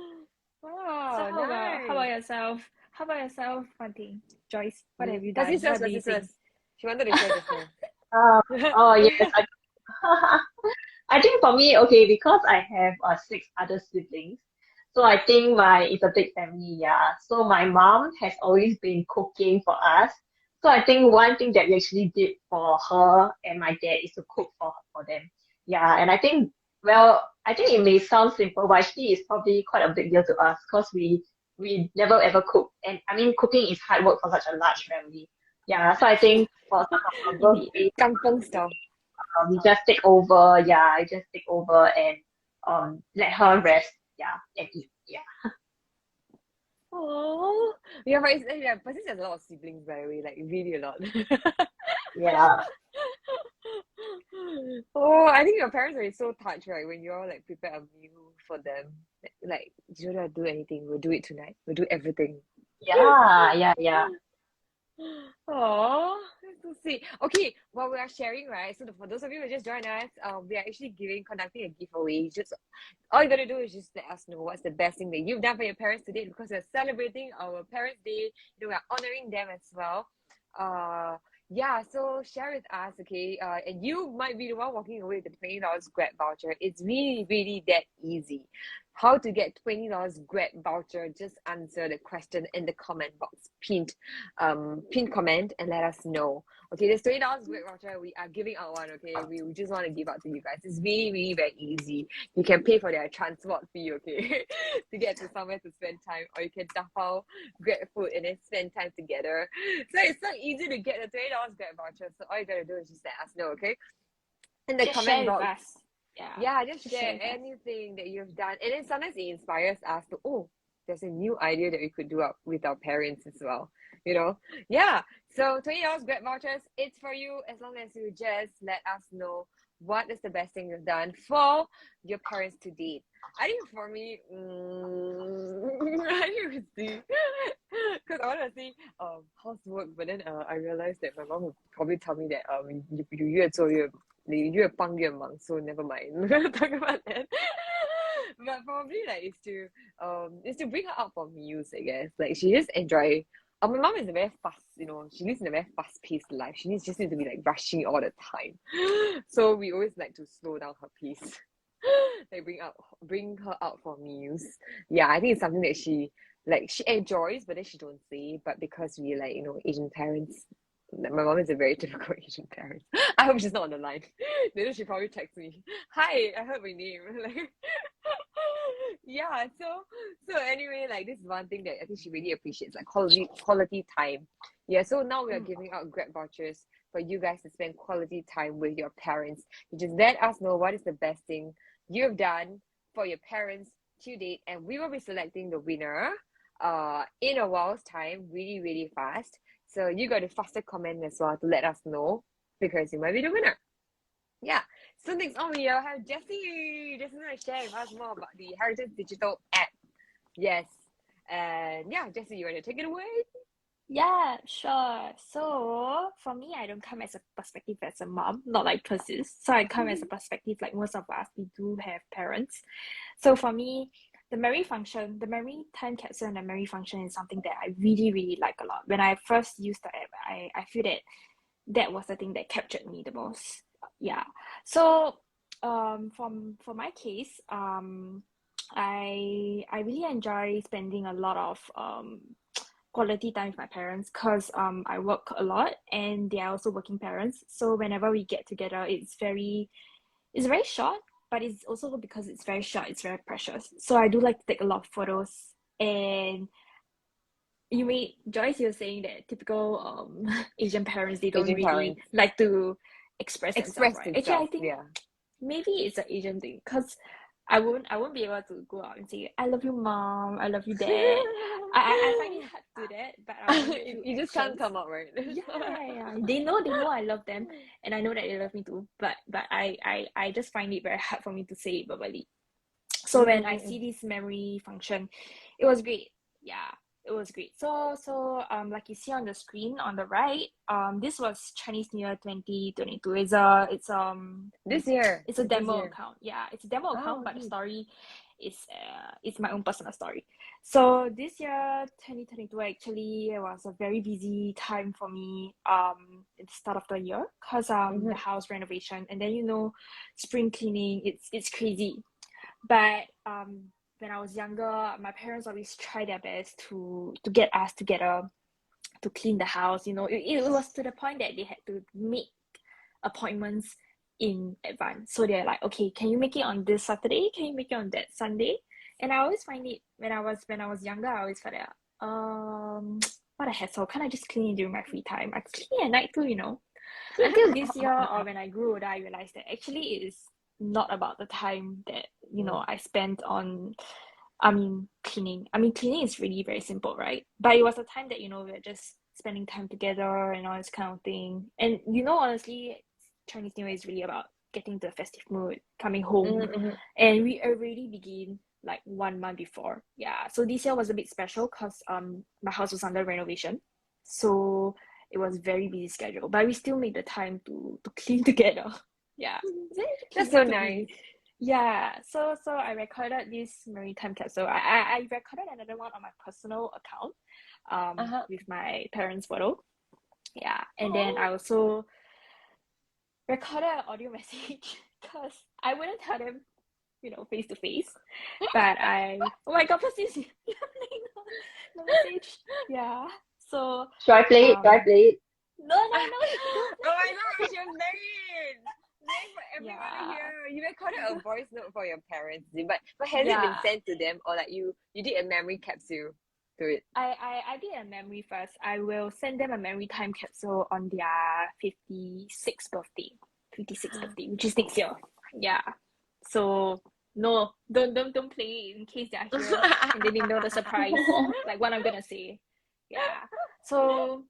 So Wow, how about nice. yourself? How about yourself, Fanting? Joyce, what have you First done? things first, What do first you things think? first. She wanted to share just now. Oh yes, I think for me, okay, because I have six other siblings, so I think it's a big family, yeah. So my mom has always been cooking for us. So I think one thing that we actually did for her and my dad is to cook for them. Yeah, and I think it may sound simple, but actually it's probably quite a big deal to us because we never ever cook. And I mean, cooking is hard work for such a large family. Yeah, so I think for some of our Indeed. birthdays, Kampung style. we just take over. Yeah, I just take over and let her rest. Yeah, and eat. Yeah. Oh, yeah, but since there's a lot of siblings, by the way, like really a lot. Yeah. Oh, I think your parents are so touched, right? When you all like prepare a meal for them, like you don't have to do anything. We'll do it tonight. We'll do everything. Yeah. Yeah. Yeah. Oh, that's so sweet. Okay, while we are sharing, right? So for those of you who just joined us, we are actually conducting a giveaway. Just all you gotta do is just let us know what's the best thing that you've done for your parents today, because we're celebrating our Parents' Day. You know, we're honoring them as well. Yeah, so share with us, okay? And you might be the one walking away with the $20 Grab voucher. It's really, really that easy. How to get $20 Grab voucher? Just answer the question in the comment box, pinned comment, and let us know. Okay, this $20 Grab voucher, we are giving out one. Okay, we just want to give out to you guys. It's really, really very easy. You can pay for their transport fee, okay, to get to somewhere to spend time, or you can dafao Grab food and then spend time together. So it's so easy to get the $20 Grab voucher. So all you gotta do is just let us know, okay? In the Just comment share with box. us. Yeah. Yeah, just Just share share with us. anything that you've done. And then sometimes it inspires us to, oh, there's a new idea that we could do up with our parents as well. You know? Yeah. So $20 Grab vouchers, it's for you as long as you just let us know what is the best thing you've done for your parents to date. I think for me, I think it's the because I want to say housework, but then I realized that my mom would probably tell me that 你越做越帮越忙, so never mind. We're gonna talk about that. But probably like is to bring her out for meals, I guess. Like she just enjoy. My mom is a very fast, she lives in a very fast-paced life. She just needs to be like rushing all the time. So we always like to slow down her pace. Like bring her out for meals. Yeah, I think it's something that she enjoys, but then she don't say. But because we like, Asian parents, my mom is a very typical Asian parent. I hope she's not on the line. Later she probably texts me, "Hi, I heard my name." Like, yeah. So anyway, like this is one thing that I think she really appreciates, like quality time. Yeah. So now we are giving out Grab vouchers for you guys to spend quality time with your parents. You just let us know what is the best thing you've done for your parents to date, and we will be selecting the winner in a while's time, really, really fast. So you got to faster comment as well to let us know, because you might be the winner. Yeah. So next on we have Jessie. Jesse's going to share with us more about the Heritage Digital app. Yes. And yeah, Jessie, you want to take it away? Yeah, sure. So for me, I don't come as a perspective as a mom, not like Persis. So I come as a perspective like most of us, we do have parents. So for me, the memory time capsule and the memory function is something that I really, really like a lot. When I first used the app, I feel that was the thing that captured me the most. Yeah. So for my case, I really enjoy spending a lot of quality time with my parents, because I work a lot and they are also working parents. So whenever we get together, it's very short, but it's also because it's very short, it's very precious. So I do like to take a lot of photos. And Joyce, you're saying that typical Asian parents, they don't Asian really parents like to express themselves, express right? Actually, I themselves. think Yeah. maybe it's an Asian thing, because I won't be able to go out and say I love you, mom, I love you, dad. I find it hard to do that, but I'll do it through You just can't actions. come out, right? Yeah. They know I love them, and I know that they love me too. But I just find it very hard for me to say it verbally. So when I see this memory function, it was great. Yeah, it was great. So like you see on the screen on the right, this was Chinese New Year 2022. This year. It's a It's this demo year. account. Yeah, it's a demo Oh, account, but the okay. story is it's my own personal story. So this year, 2022, actually it was a very busy time for me at the start of the year, because the house renovation, and then spring cleaning, it's crazy. But when I was younger, my parents always try their best to get us together to clean the house. It was to the point that they had to make appointments in advance. So they're like, okay, can you make it on this Saturday? Can you make it on that Sunday? And I always find it when I was younger, I always felt that what a hassle. Can't I just clean it during my free time? I clean at night too, Until this year, or when I grew older, I realized that actually it is not about the time that I spent on cleaning. Cleaning is really very simple, right? But it was a time that we're just spending time together and all this kind of thing. And honestly, Chinese New Year is really about getting to the festive mood, coming home, and we already begin like 1 month before. Yeah, so this year was a bit special because my house was under renovation. So it was very busy schedule, but we still made the time to clean together. Yeah. That's so To nice. be yeah, so I recorded this maritime capsule. I recorded another one on my personal account, Uh-huh. with my parents' photo. Yeah, and then I Oh. also recorded an audio message because I wouldn't tell them, face to face. But oh my God, please you're playing the message. Yeah. So, Should I play it? Should I um, play it? no, no, Oh no, you don't my play. god, we should play it. Play for everyone to Yeah. hear. You recorded a voice note for your parents, but has it been Yeah. sent to them, or like you did a memory capsule to it? I did a memory first. I will send them a memory time capsule on their 56th birthday. 56th birthday, which is next year. Yeah. So no, don't play it in case they are here and then they know the surprise, like what I'm gonna say. Yeah. So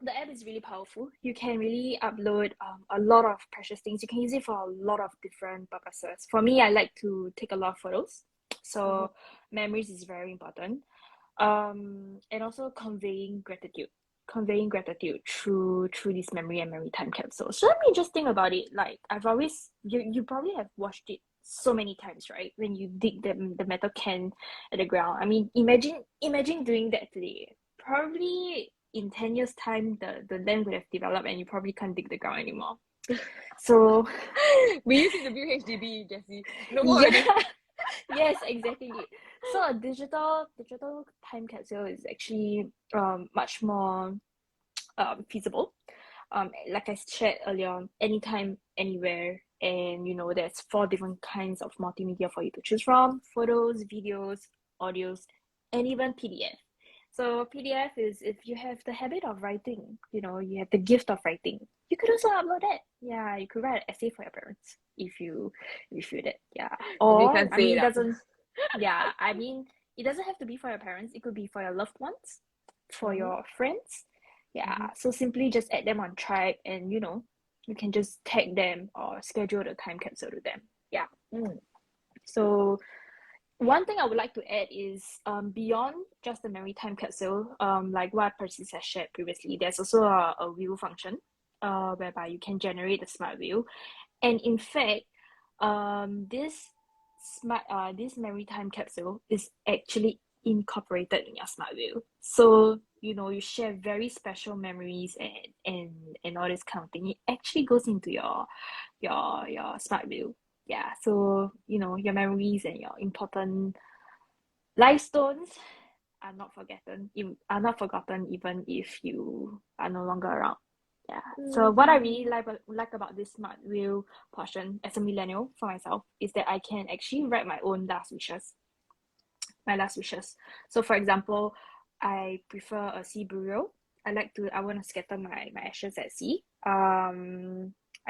the app is really powerful. You can really upload a lot of precious things. You can use it for a lot of different purposes. For me, I like to take a lot of photos. Mhm. So memories is very important. And also conveying gratitude through this memory and memory time capsule. So let me just think about it. Like I've always you probably have watched it so many times, right? When you dig the metal can at the ground. I mean, imagine doing that today. Probably in 10 years time the land would have developed and you probably can't dig the ground anymore. So We use it to build HDB, Jessie. No more yeah. already. Yes, exactly. So a digital time capsule is actually much more feasible. Like I shared earlier on, anytime, anywhere, and there's 4 different kinds of multimedia for you to choose from: photos, videos, audios, and even PDF. So PDF is if you have the habit of writing, you have the gift of writing, you could also upload that. Yeah, you could write an essay for your parents if you feel that. Yeah. We Or can't I say mean it it up. doesn't yeah, I mean it doesn't have to be for your parents, it could be for your loved ones, for Mm-hmm. your friends. Mm-hmm. Yeah. So simply just add them on Tribe and you can just tag them or schedule the time capsule to them. Yeah. Mm. So one thing I would like to add is beyond just the memory time capsule, like what Persis has shared previously, there's also a wheel function whereby you can generate a smart wheel. And in fact, this memory time capsule is actually incorporated in your smart wheel. So you share very special memories and all this kind of thing. It actually goes into your smart wheel. Yeah. So your memories and your important life stones are not forgotten even if you are no longer around. Yeah. So what I really like about this smart wheel portion as a millennial for myself is that I can actually write my own last wishes. So for example, I prefer a sea burial. I want to scatter my ashes at sea. I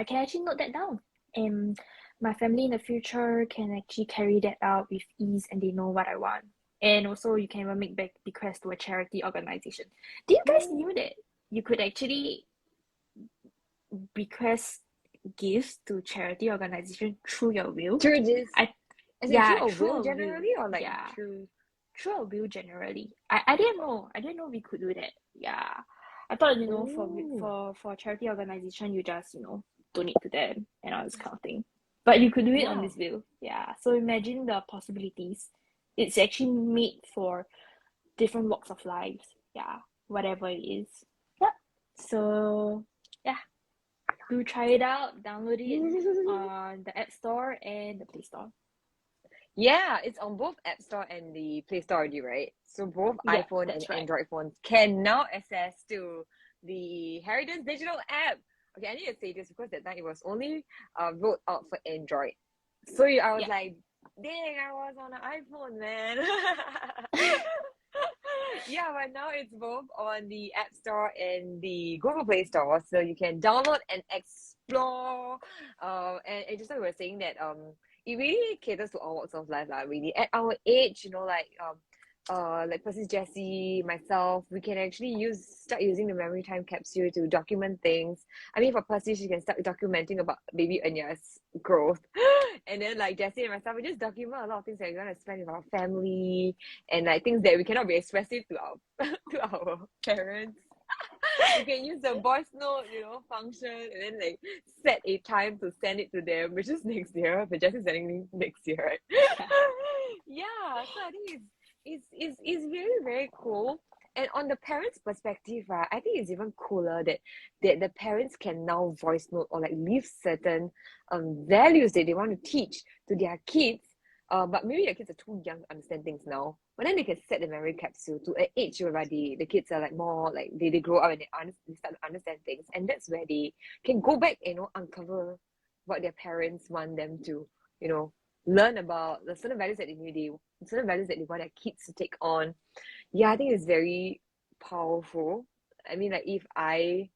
can actually note that down, and my family in the future can actually carry that out with ease, and they know what I want. And also, you can even make back bequest to a charity organization. Do you guys knew that you could actually bequest gifts to charity organization through your will? Through this, I is it through Yeah, a through will a will. generally, or like Yeah, through? through a will generally. I didn't know. I didn't know we could do that. Yeah. I thought, Oh. for charity organization you just, donate to them and all this kind of thing. But you could do it on Wow. this will. Yeah. So imagine the possibilities. It's actually made for different walks of life. Yeah. Whatever it is. Yep. So yeah. Do try it out. Download it on the App Store and the Play Store. Yeah, it's on both App Store and the Play Store already, right? So both Yeah, iPhone and that's right. Android phones can now access to the Heritage Digital app. Okay, I need to say this because that time it was only rolled out for Android. So I was Yeah. like, dang, I was on an iPhone, man. Yeah, but now it's both on the App Store and the Google Play Store, so you can download and explore. And just like we were saying that it really caters to all walks of life, like really at our age, like Persis, Jessie, myself, we can actually start using the memory time capsule to document things. I mean, for Persis, she can start documenting about baby Anya's growth, and then like Jessie and myself, we just document a lot of things that we're gonna spend with our family, and like things that we cannot be expressive to our to our parents. You can use the voice note, function, and then like set a time to send it to them, which is next year. But just sending me next year, right? Yeah. Yeah. So I think it's really very cool. And on the parents' perspective, right, I think it's even cooler that the parents can now voice note or like leave certain values that they want to teach to their kids. But maybe their kids are too young to understand things now. But then they can set the memory capsule to an age where the kids are like more like they grow up and they start to understand things. And that's where they can go back and uncover what their parents want them to, learn about the certain values that certain values that they want their kids to take on. Yeah, I think it's very powerful. I mean, like if I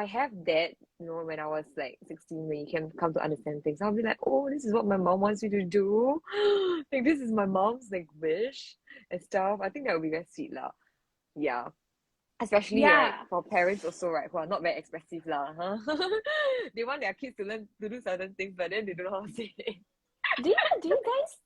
have that, when I was like 16, when you can come to understand things, I'll be like, oh, this is what my mom wants me to do. Like this is my mom's like wish and stuff. I think that would be very sweet lah. Yeah. Especially right Yeah. for parents also, right, who are not very expressive lah, huh? They want their kids to learn to do certain things, but then they don't know how to say it. Do you guys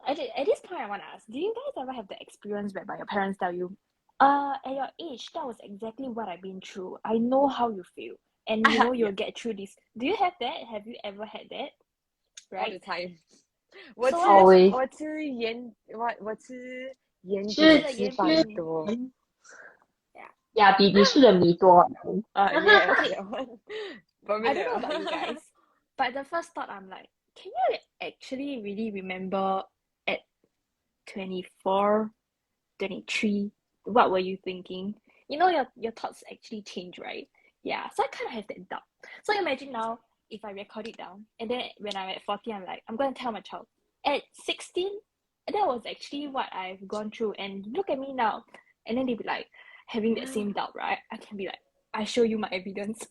at this point I want to ask, do you guys ever have the experience whereby your parents tell you, at your age, that was exactly what I've been through. I know how you feel. And you'll Yeah, get through this. Do you have that? Have you ever had that? all the Right? time. So what is Always. 我吃盐比你是盐吃饭比多。呀，比吃的米多。Yes, okay, that one. I don't know Familiar. about you guys, but the first thought I'm like, can you actually really remember at 24, 23, what were you thinking? Your thoughts actually change, right? Yeah, so I kind of have that doubt. So imagine now if I record it down, and then when I'm at 40, I'm like, I'm going to tell my child. At 16, that was actually what I've gone through, and look at me now. And then they'll be like, having that same doubt, right? I can be like, I show you my evidence.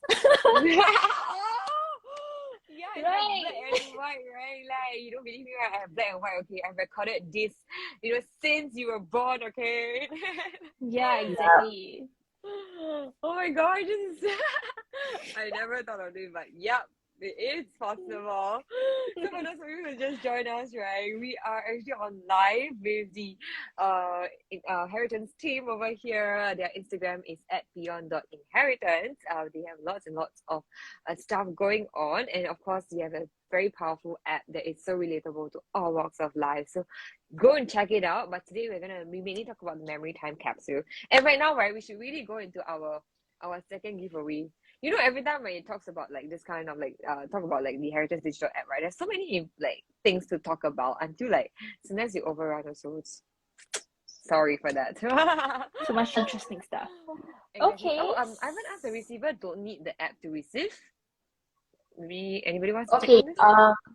Yeah, it's Right. like black and white, right? Like, you don't believe me, right? I have black and white, okay? I've recorded this, since you were born, okay? Yeah, exactly. Oh my god, I never thought of it, but yep, it is possible. So for those of you who just joined us, right, we are actually on live with the Inheritance team over here. Their Instagram is at beyond.inheritance. They have lots and lots of stuff going on, and of course they have a very powerful app that is so relatable to all walks of life. So go and check it out. But today we mainly talk about the memory time capsule. And right now, right, we should really go into our second giveaway. Every time when it talks about like this kind of like talk about like the Heritage Digital app, right? There's so many like things to talk about until like sometimes you overrun also. Sorry for that. So much interesting stuff. Exactly. Okay. Oh, I haven't asked the receiver. Don't need the app to receive. Maybe anybody wants to take Okay. on this?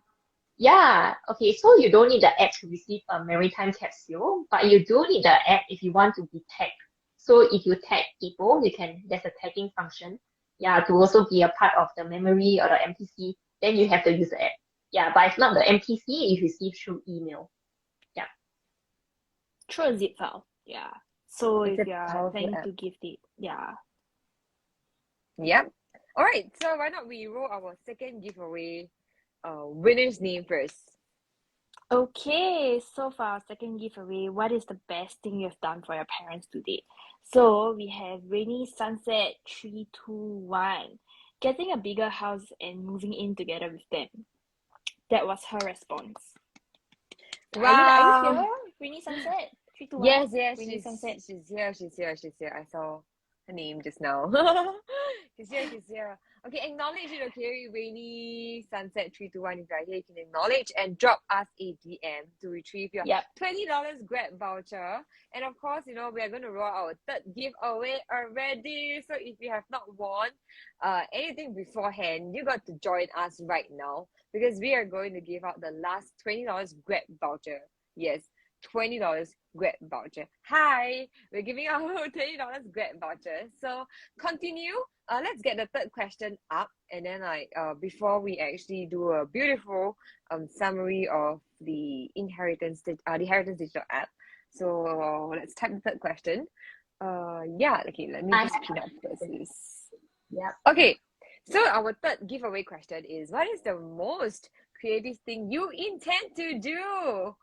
Yeah. Okay. So you don't need the app to receive a maritime capsule, but you do need the app if you want to be tagged. So if you tag people, there's a tagging function. Yeah, to also be a part of the memory or the MPC, then you have to use the app. Yeah, but if not the MPC, you receive through email. Yeah. Through a zip file. Yeah. So It's if a you're powerful planning app. to give it, yeah. Yep. All right. So why not we roll our second giveaway winner's name first? Okay, so for our second giveaway, what is the best thing you've done for your parents today? So we have Rainy Sunset 321, getting a bigger house and moving in together with them. That was her response. Are you here? Rainy Sunset 321? Yes, Rainy Sunset. she's here. I saw her name just now. She's here. Okay, acknowledge it, okay? Rainy Sunset 321. If you're here, you can acknowledge and drop us a DM to retrieve your Yep. $20 Grab voucher. And of course, we are going to roll our third giveaway already. So if you have not won anything beforehand, you got to join us right now because we are going to give out the last $20 Grab voucher. Yes, $20 Grab voucher. Hi, we're giving out $20 Grab voucher. So continue. Let's get the third question up, and then before we actually do a beautiful summary of the Heritage Digital app. So let's type the third question. Okay, let me just pin up this. Yeah. Okay, so our third giveaway question is: what is the most creative thing you intend to do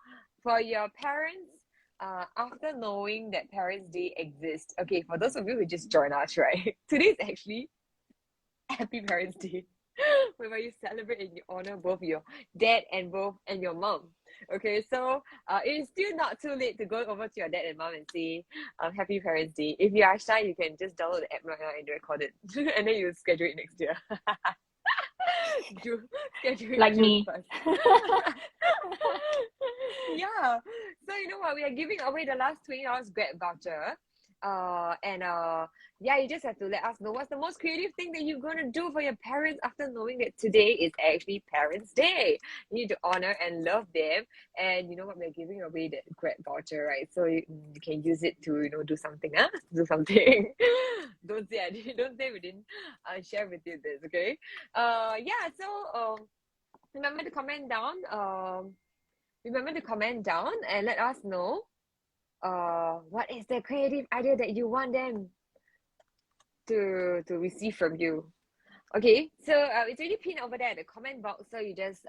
for your parents after knowing that Parents' Day exists, okay, for those of you who just joined us, right? Today is actually Happy Parents' Day, whereby you celebrate and you honor both your dad and your mom. Okay, so it is still not too late to go over to your dad and mom and say Happy Parents' Day. If you are shy, you can just download the app right now and record it, and then you schedule it next year. Schedule it Like June me. 1st. Yeah. So you know what? We are giving away the last $20 Grab voucher. And yeah, you just have to let us know what's the most creative thing that you're gonna do for your parents after knowing that today is actually Parents' Day. You need to honor and love them. And you know what? We're giving away that Grab voucher, right? So you can use it to, you know, do something, huh? Do something. Don't say we didn't share with you this, okay? Yeah, so remember to comment down. Remember to comment down and let us know what is the creative idea that you want them to receive from you. Okay, so it's already pinned over there at the comment box, so you just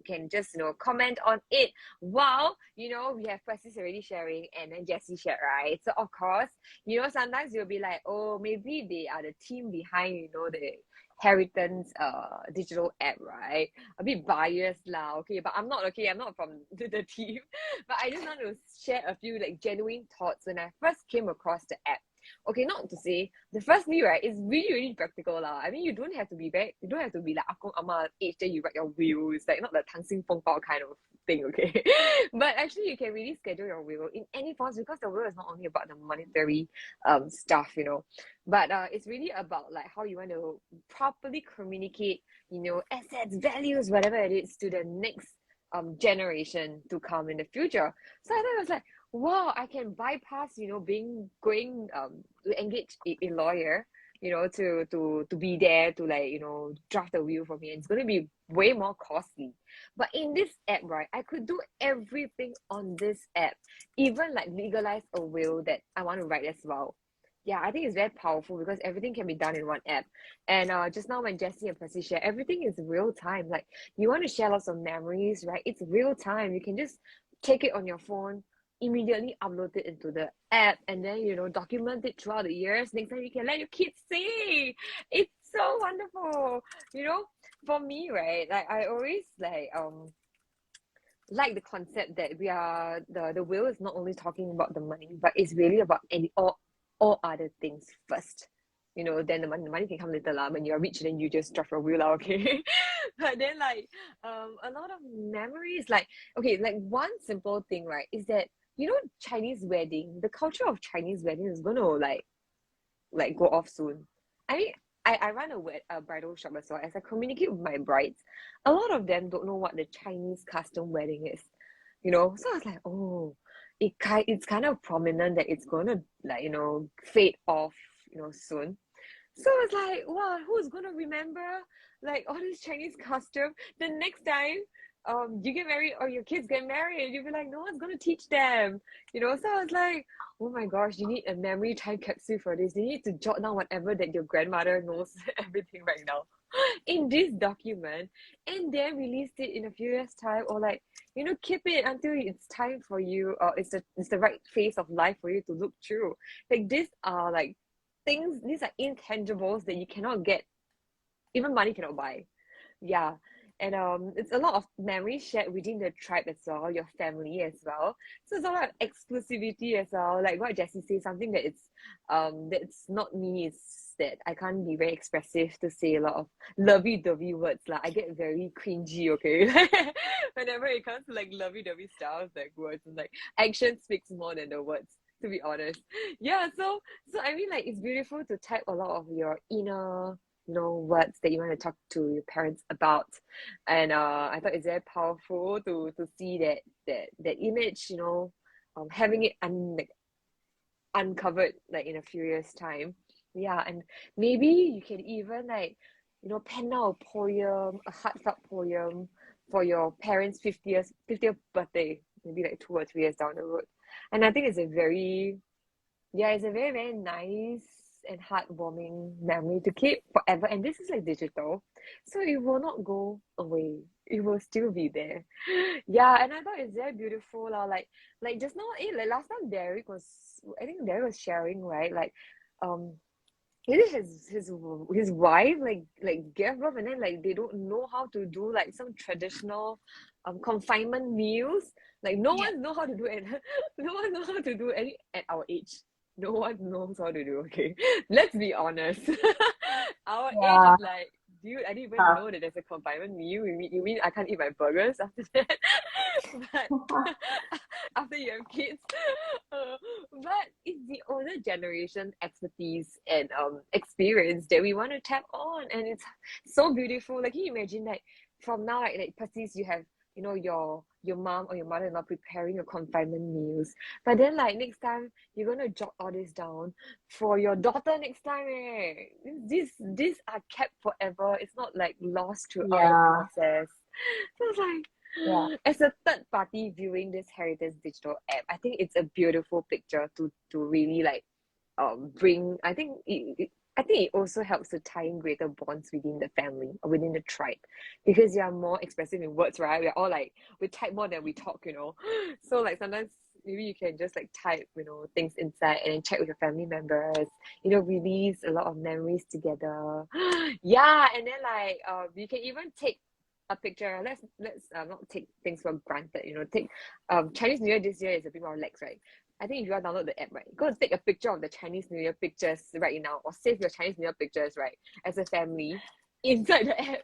can just, you know, comment on it while, you know, we have Persis already sharing and then Jessie shared, right? So of course, you know, sometimes you'll be like, oh, maybe they are the team behind, you know, the Heritance digital app, right? A bit biased lah, okay, but I'm not, okay, I'm not from the team, but I just want to share a few like genuine thoughts when I first came across the app. Okay, not to say the firstly, right, it's really really practical lah. I mean, you don't have to be you don't have to be like Akong Ama age then you write your will. It's like not the Tang Xing Feng Bao kind of thing, okay? But actually you can really schedule your will in any forms, because the will is not only about the monetary stuff, you know, but it's really about like how you want to properly communicate, you know, assets, values, whatever it is, to the next generation to come in the future. So I thought it was like, wow, I can bypass, you know, going to engage a lawyer, you know, to be there to, like, you know, draft a will for me, and it's going to be way more costly. But in this app, right, I could do everything on this app, even like legalize a will that I want to write as well. Yeah, I think it's very powerful because everything can be done in one app. And just now when Jessie and Percy share, everything is real time. Like, you want to share lots of memories, right? It's real time. You can just take it on your phone, immediately upload it into the app, and then, you know, document it throughout the years. Next time you can let your kids see. It's so wonderful. You know, for me, right, like I always like the concept that we are the will is not only talking about the money, but it's really about all other things first. You know, then the money can come later lah. When you're rich, then you just draft your will lah, okay? But then like a lot of memories, like, okay, like one simple thing, right, is that, you know, Chinese wedding, the culture of Chinese wedding is gonna like go off soon. I mean, I run a bridal shop as well. As I communicate with my brides, a lot of them don't know what the Chinese custom wedding is, you know. So I was like, oh, it's kind of prominent that it's gonna, like, you know, fade off, you know, soon. So it's like, wow, who's gonna remember like all these Chinese custom? The next time you get married or your kids get married, you'll be like, no one's gonna teach them, you know. So I was like, oh my gosh, you need a memory time capsule for this. You need to jot down whatever that your grandmother knows everything right now in this document, and then release it in a few years time, or like, you know, keep it until it's time for you, or it's the right phase of life for you to look through. Like, these are like things, these are intangibles that you cannot get, even money cannot buy. Yeah. And it's a lot of memories shared within the tribe as well, your family as well. So it's a lot of exclusivity as well. Like what Jessie says, something that it's that's not me, is that I can't be very expressive to say a lot of lovey-dovey words. Like, I get very cringy, okay? Whenever it comes to like lovey-dovey styles, like words, and like action speaks more than the words, to be honest. Yeah, so I mean, like, it's beautiful to type a lot of your inner, you know, words that you want to talk to your parents about. And I thought it's very powerful to see that image, you know, having it like uncovered like in a few years time. Yeah. And maybe you can even, like, you know, pen out a poem, a heartfelt poem for your parents' 50th birthday, maybe like 2 or 3 years down the road. And I think it's a very, yeah, it's a very, very nice and heartwarming memory to keep forever. And this is like digital, so it will not go away. it will still be there. Yeah, and I thought it's very beautiful. Like just now, like last time I think Derek was sharing, right? Like, um, either his wife like gave birth and then like they don't know how to do like some traditional confinement meals. Like no Yeah. one know how to do it. No one knows how to do any at our age. No one knows how to do. Okay, let's be honest. Our age Yeah. is like, dude, I didn't even know that there's a confinement meal. You mean I can't eat my burgers after that? But after you have kids, uh, but it's the older generation expertise and experience that we want to tap on, and it's so beautiful. Like, can you imagine, like, from now, like Persis, you have, you know, your mom or your mother-in-law preparing your confinement meals, but then like next time you're gonna jot all this down for your daughter next time. These are kept forever. It's not like lost throughout the Yeah. process. So it's Yeah. like, as a third party viewing this Heritage Digital app, I think it's a beautiful picture to really like bring. I think it also helps to tie in greater bonds within the family or within the tribe, because you are more expressive in words, right? We're all like, we type more than we talk, you know. So like sometimes maybe you can just like type, you know, things inside and then check with your family members, you know, release a lot of memories together. Yeah, and then like you can even take a picture. Let's not take things for granted, you know. Take Chinese New Year this year is a bit more lax, right? I think if you want to download the app, right, go and take a picture of the Chinese New Year pictures right now, or save your Chinese New Year pictures, right, as a family inside the app,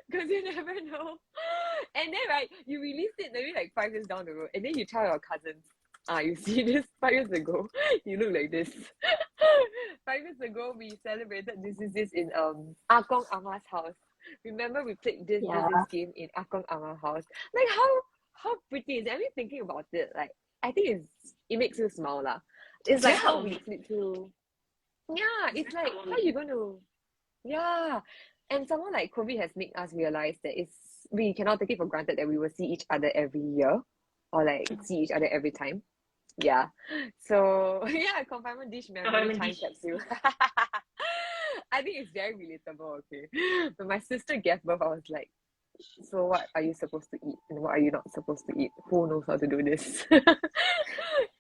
because you never know. And then, right, you release it maybe like 5 years down the road, and then you tell your cousins, you see this 5 years ago, you look like this. 5 years ago, we celebrated this in Ah Gong Ama's house. Remember, we played Yeah. this game in Ah Gong Ama's house. Like, how pretty is it? I mean, thinking about it, like, I think it makes you smile lah. It's like how we flip through. Yeah, it's like how you going to. Yeah, and someone like COVID has made us realize that we cannot take it for granted that we will see each other every year, or like see each other every time. Yeah, so yeah, confinement dish memory time capsule. I think it's very relatable. Okay, when my sister gave birth, I was like, so what are you supposed to eat and what are you not supposed to eat? Who knows how to do this?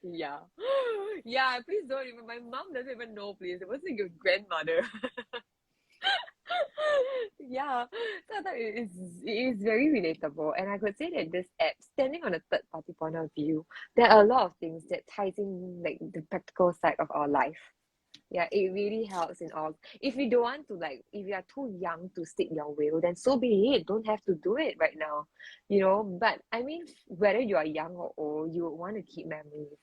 Yeah. Yeah, please don't even. My mom doesn't even know, please. It wasn't your grandmother. Yeah. So I thought it is very relatable. And I could say that this app, standing on a third party point of view, there are a lot of things that ties in like the practical side of our life. Yeah, it really helps in all. If you don't want to, like, if you are too young to stick your will, then so be it. Don't have to do it right now, you know. But I mean, whether you are young or old, you would want to keep memories,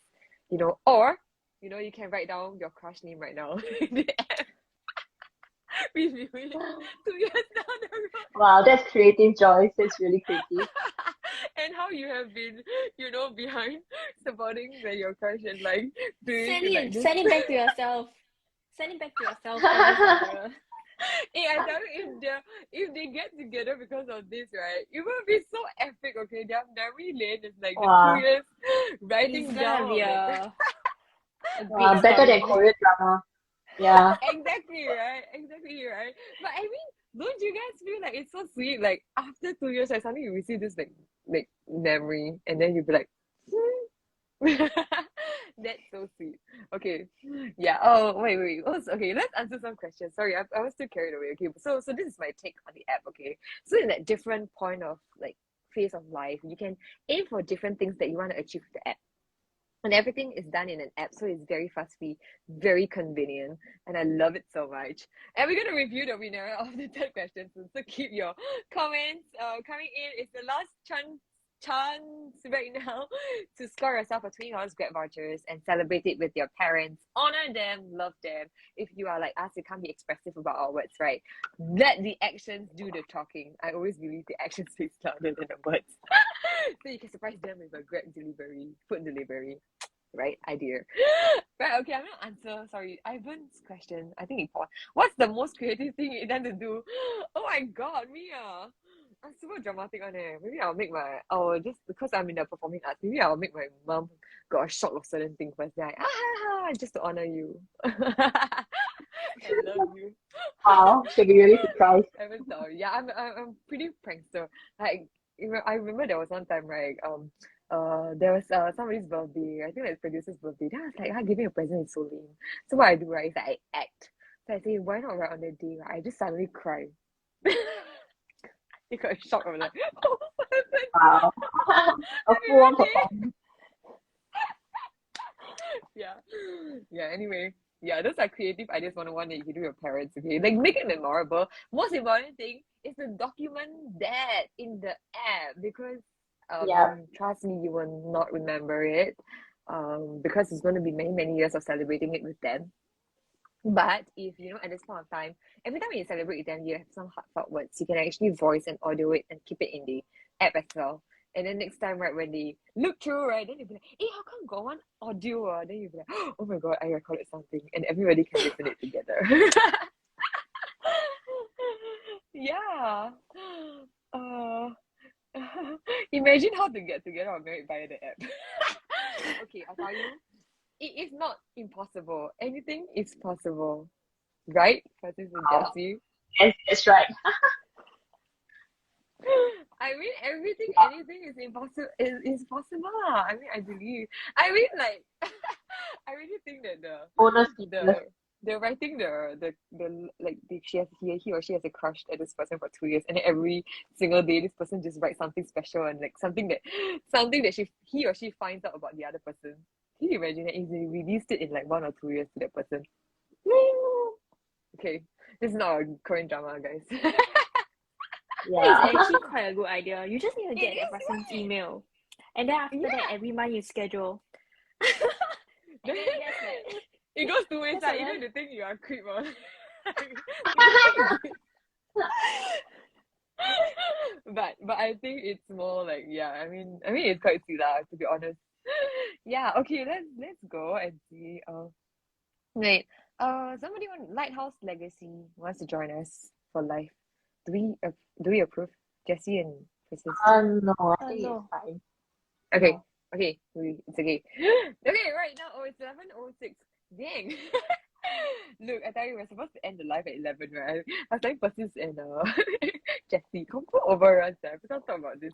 you know. Or, you know, you can write down your crush name right now in the app. Review it 2 years down the road. Wow, that's creative, Joyce. That's really creative. And how you have been, you know, behind supporting your crush and like doing like this. Send it back to yourself. Send it back to yourself 2 years down the road. Hey, I tell you, if they get together because of this, right, it will be so epic. Okay, their memory lane is like the Wow. 2 years It's writing gonna down. be Of a Wow, great better than story. Korean drama. Yeah. exactly right, exactly right. But I mean, don't you guys feel like it's so sweet? Like after 2 years, like suddenly you receive this like memory, and then you'll be like, that's so sweet. Okay. Yeah. Oh, wait. Oh, okay, let's answer some questions. Sorry, I was too carried away. Okay. So this is my take on the app. Okay. So in that different point of like phase of life, you can aim for different things that you want to achieve with the app. And everything is done in an app, so it's very fast free, very convenient, and I love it so much. And we're gonna review the winner of the third question soon. So keep your comments coming in. It's the last chance right now to score yourself a $20 Grab vouchers and celebrate it with your parents. Honor them, love them. If you are like us, you can't be expressive about our words, right? Let the actions do the talking. I always believe the actions speak louder than the words. So you can surprise them with a Grab delivery, food delivery. Right idea. Right, okay, I'm gonna answer. Sorry, Ivan's question. I think it paused. What's the most creative thing you done to do? Oh my god, Mia. I'm super dramatic on it. Maybe I'll make just because I'm in the performing arts, maybe I'll make my mom got a shock of certain things first. Then just to honor you. I love you. Wow, should be really surprised. I'm sorry. Yeah, I'm pretty prankster. Like, I remember there was one time, right? There was somebody's birthday. I think it's producer's birthday. Then I was like, giving a present is so lame. So what I do, right, is that I act. So I say, why not right on the day, right? I just suddenly cry. They got a shock. I'm like, oh, what happened? Wow. A full-on Happy birthday. performance. Yeah. Yeah, anyway. Yeah, those are creative ideas 101 that you can do with your parents, okay? Like, make it memorable. Most important thing is to document that in the app because Yeah. trust me, you will not remember it. Because it's going to be many, many years of celebrating it with them. But if you know at this point of time, every time you celebrate with them, you have some heartfelt words. You can actually voice and audio it and keep it in the app as well. And then next time, right, when they look through, right, then you'll be like, hey, how come got one audio? Then you'll be like, oh my god, I recorded something. And everybody can listen it together. Yeah. Uh, imagine how to get together or married via the app. Okay, I'll tell you, it is not impossible. Anything is possible. Right, Francis and Wow. Jessie? Yes, that's right. I mean, anything is impossible. Is possible. I mean, I believe. I mean, like, I really think that Bonus the features. they're writing he or she has a crush at this person for 2 years, and then every single day this person just writes something special and like something that he or she finds out about the other person. Can you imagine that if they released it in like 1 or 2 years to that person? Okay, this is not a Korean drama, guys. That Yeah. is actually quite a good idea. You just need to get It that is, person's right? email. And then after that, Yeah. every month you schedule. And then I guess like It goes two ways. that's Like, what either I- they think you are a creep or crazy. But I think it's more like, yeah, I mean it's quite sweet lah, to be honest. Yeah, okay, let's go and see. Wait, somebody on Lighthouse Legacy wants to join us for life. Do we approve? Jessie and Francis. No, I think it's no. fine. Okay, No. okay, it's okay. Okay, right now, it's 11:06. Dang. Look, I tell you, we're supposed to end the live at 11, right? I was telling Persis and Jessie, come overruns, we can't talk about this.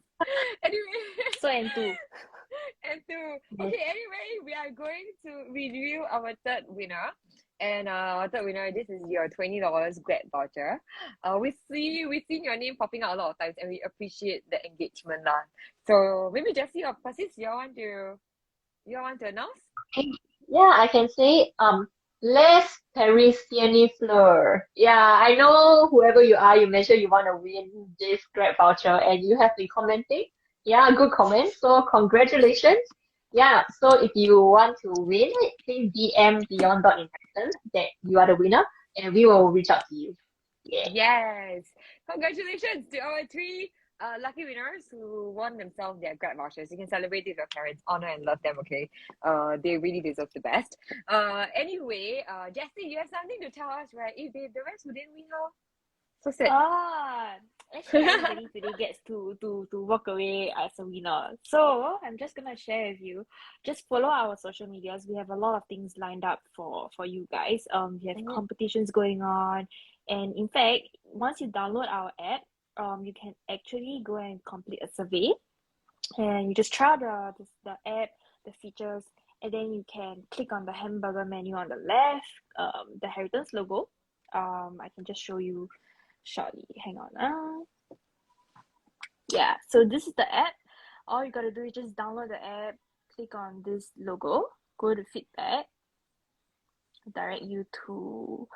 Anyway. So and two. And two. Yes. Okay, anyway, we are going to review our third winner. And our third winner, this is your $20 Grab voucher. We've seen your name popping out a lot of times, and we appreciate the engagement lah. So maybe Jessie or Persis, you all want to announce? Yeah, I can say Les Parisienne Fleur. Yeah, I know whoever you are, you mentioned you want to win this Grab voucher and you have been commenting. Yeah, good comment. So congratulations. Yeah, so if you want to win, please DM beyond.inheritance that you are the winner and we will reach out to you. Yeah. Yes. Congratulations to our three lucky winners who won themselves their Grab vouchers. You can celebrate with your parents, honor and love them, okay? They really deserve the best. Anyway, Jessie, you have something to tell us, right? If the rest who didn't win, how? So sad. Actually everybody today gets to walk away as a winner. So I'm just gonna share with you. Just follow our social medias. We have a lot of things lined up for you guys. We have Mhm. competitions going on, and in fact, once you download our app, you can actually go and complete a survey, and you just try the app, the features, and then you can click on the hamburger menu on the left, the Heritance logo. I can just show you shortly. Hang on. Yeah, so this is the app. All you gotta do is just download the app, click on this logo, go to feedback, direct you to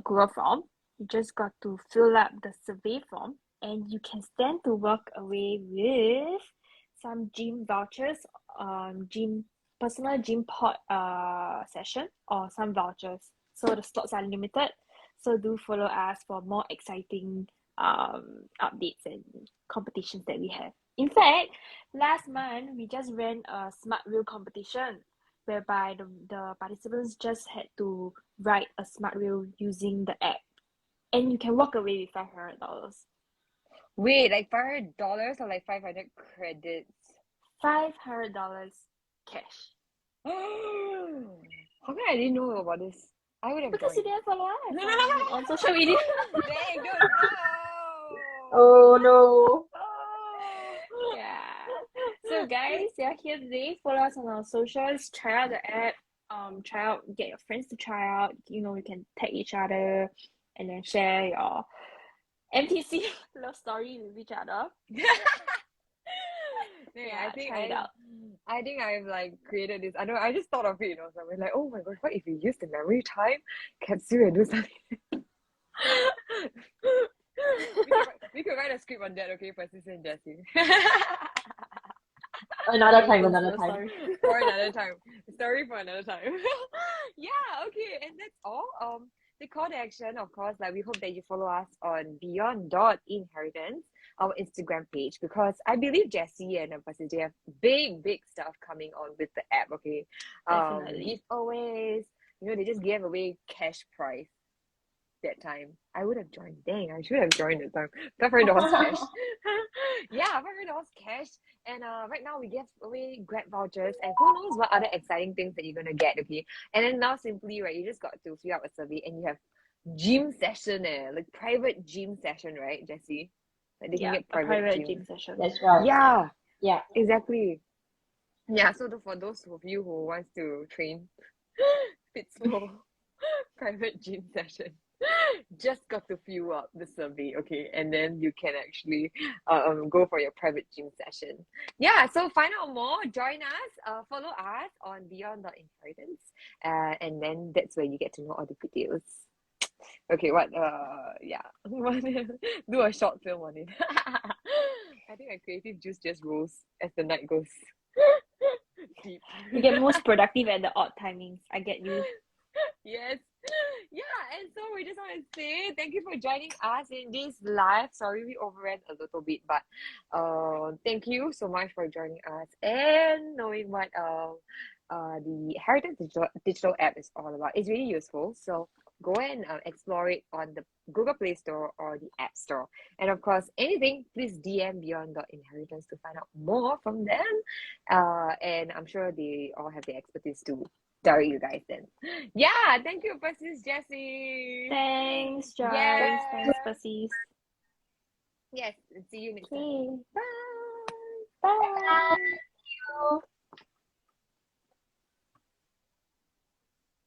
Google Form. You just got to fill up the survey form, and you can stand to walk away with some gym vouchers, personal gym pod session, or some vouchers. So the slots are limited. So do follow us for more exciting updates and competitions that we have. In fact, last month we just ran a smart wheel competition whereby the participants just had to write a smart wheel using the app, and you can walk away with $500. Wait, like $500 or like 500 credits? $500 cash. How come I didn't know about this? I would have Because you joined. didn't follow us on social media. Dang, dude, no. Oh no. Yeah. So guys, you're here today. Follow us on our socials. Try out the app. Try out. Get your friends to try out. You know, you can tag each other, and then share your MTC love story with each other. Yeah, Try it out. I think I've like created this. I know. I just thought of it. So we're like, oh my god, what if we use the memory time capsule and do something? we could write a script on that, okay, Persis and Jessie. Another time. For another time. For another time. Story for another time. Yeah, okay, and that's all. The call to action, of course, like we hope that you follow us on Beyond.Inheritance, our Instagram page, because I believe Jessie and Persis, they have big stuff coming on with the app, okay? Definitely. Giveaways, they just gave away cash prize that time. I would have joined. Dang, I should have joined that time. $500 cash. Yeah, $500 cash. And right now we give away Grab vouchers and who knows what other exciting things that you're gonna get, okay? And then now simply, right, you just got to fill out a survey and you have gym session, like private gym session, right, Jessie? Like they can get a private gym. gym session. That's right. Yeah, Yeah. exactly. Yeah, so for those of you who wants to train fit slow private gym session, just got to fill up the survey, okay, and then you can actually go for your private gym session. Yeah, so find out more, join us, follow us on Beyond.Inheritance, and then that's where you get to know all the videos. Okay, yeah, do a short film on it. I think my creative juice just rolls as the night goes deep. You get most productive at the odd timings. I get you. Yes. Yeah, and so we just want to say thank you for joining us in this live. Sorry we overran a little bit, but thank you so much for joining us and knowing what the Heritage Digital app is all about. It's really useful. So go and explore it on the Google Play Store or the App Store. And of course, anything, please DM Beyond.Inheritance to find out more from them. And I'm sure they all have the expertise to tell you guys then. Yeah, thank you, Persis, Jessie. Thanks, Joyce. Yeah. Thanks, Persis. Yes, see you next time. Okay. Bye. Bye.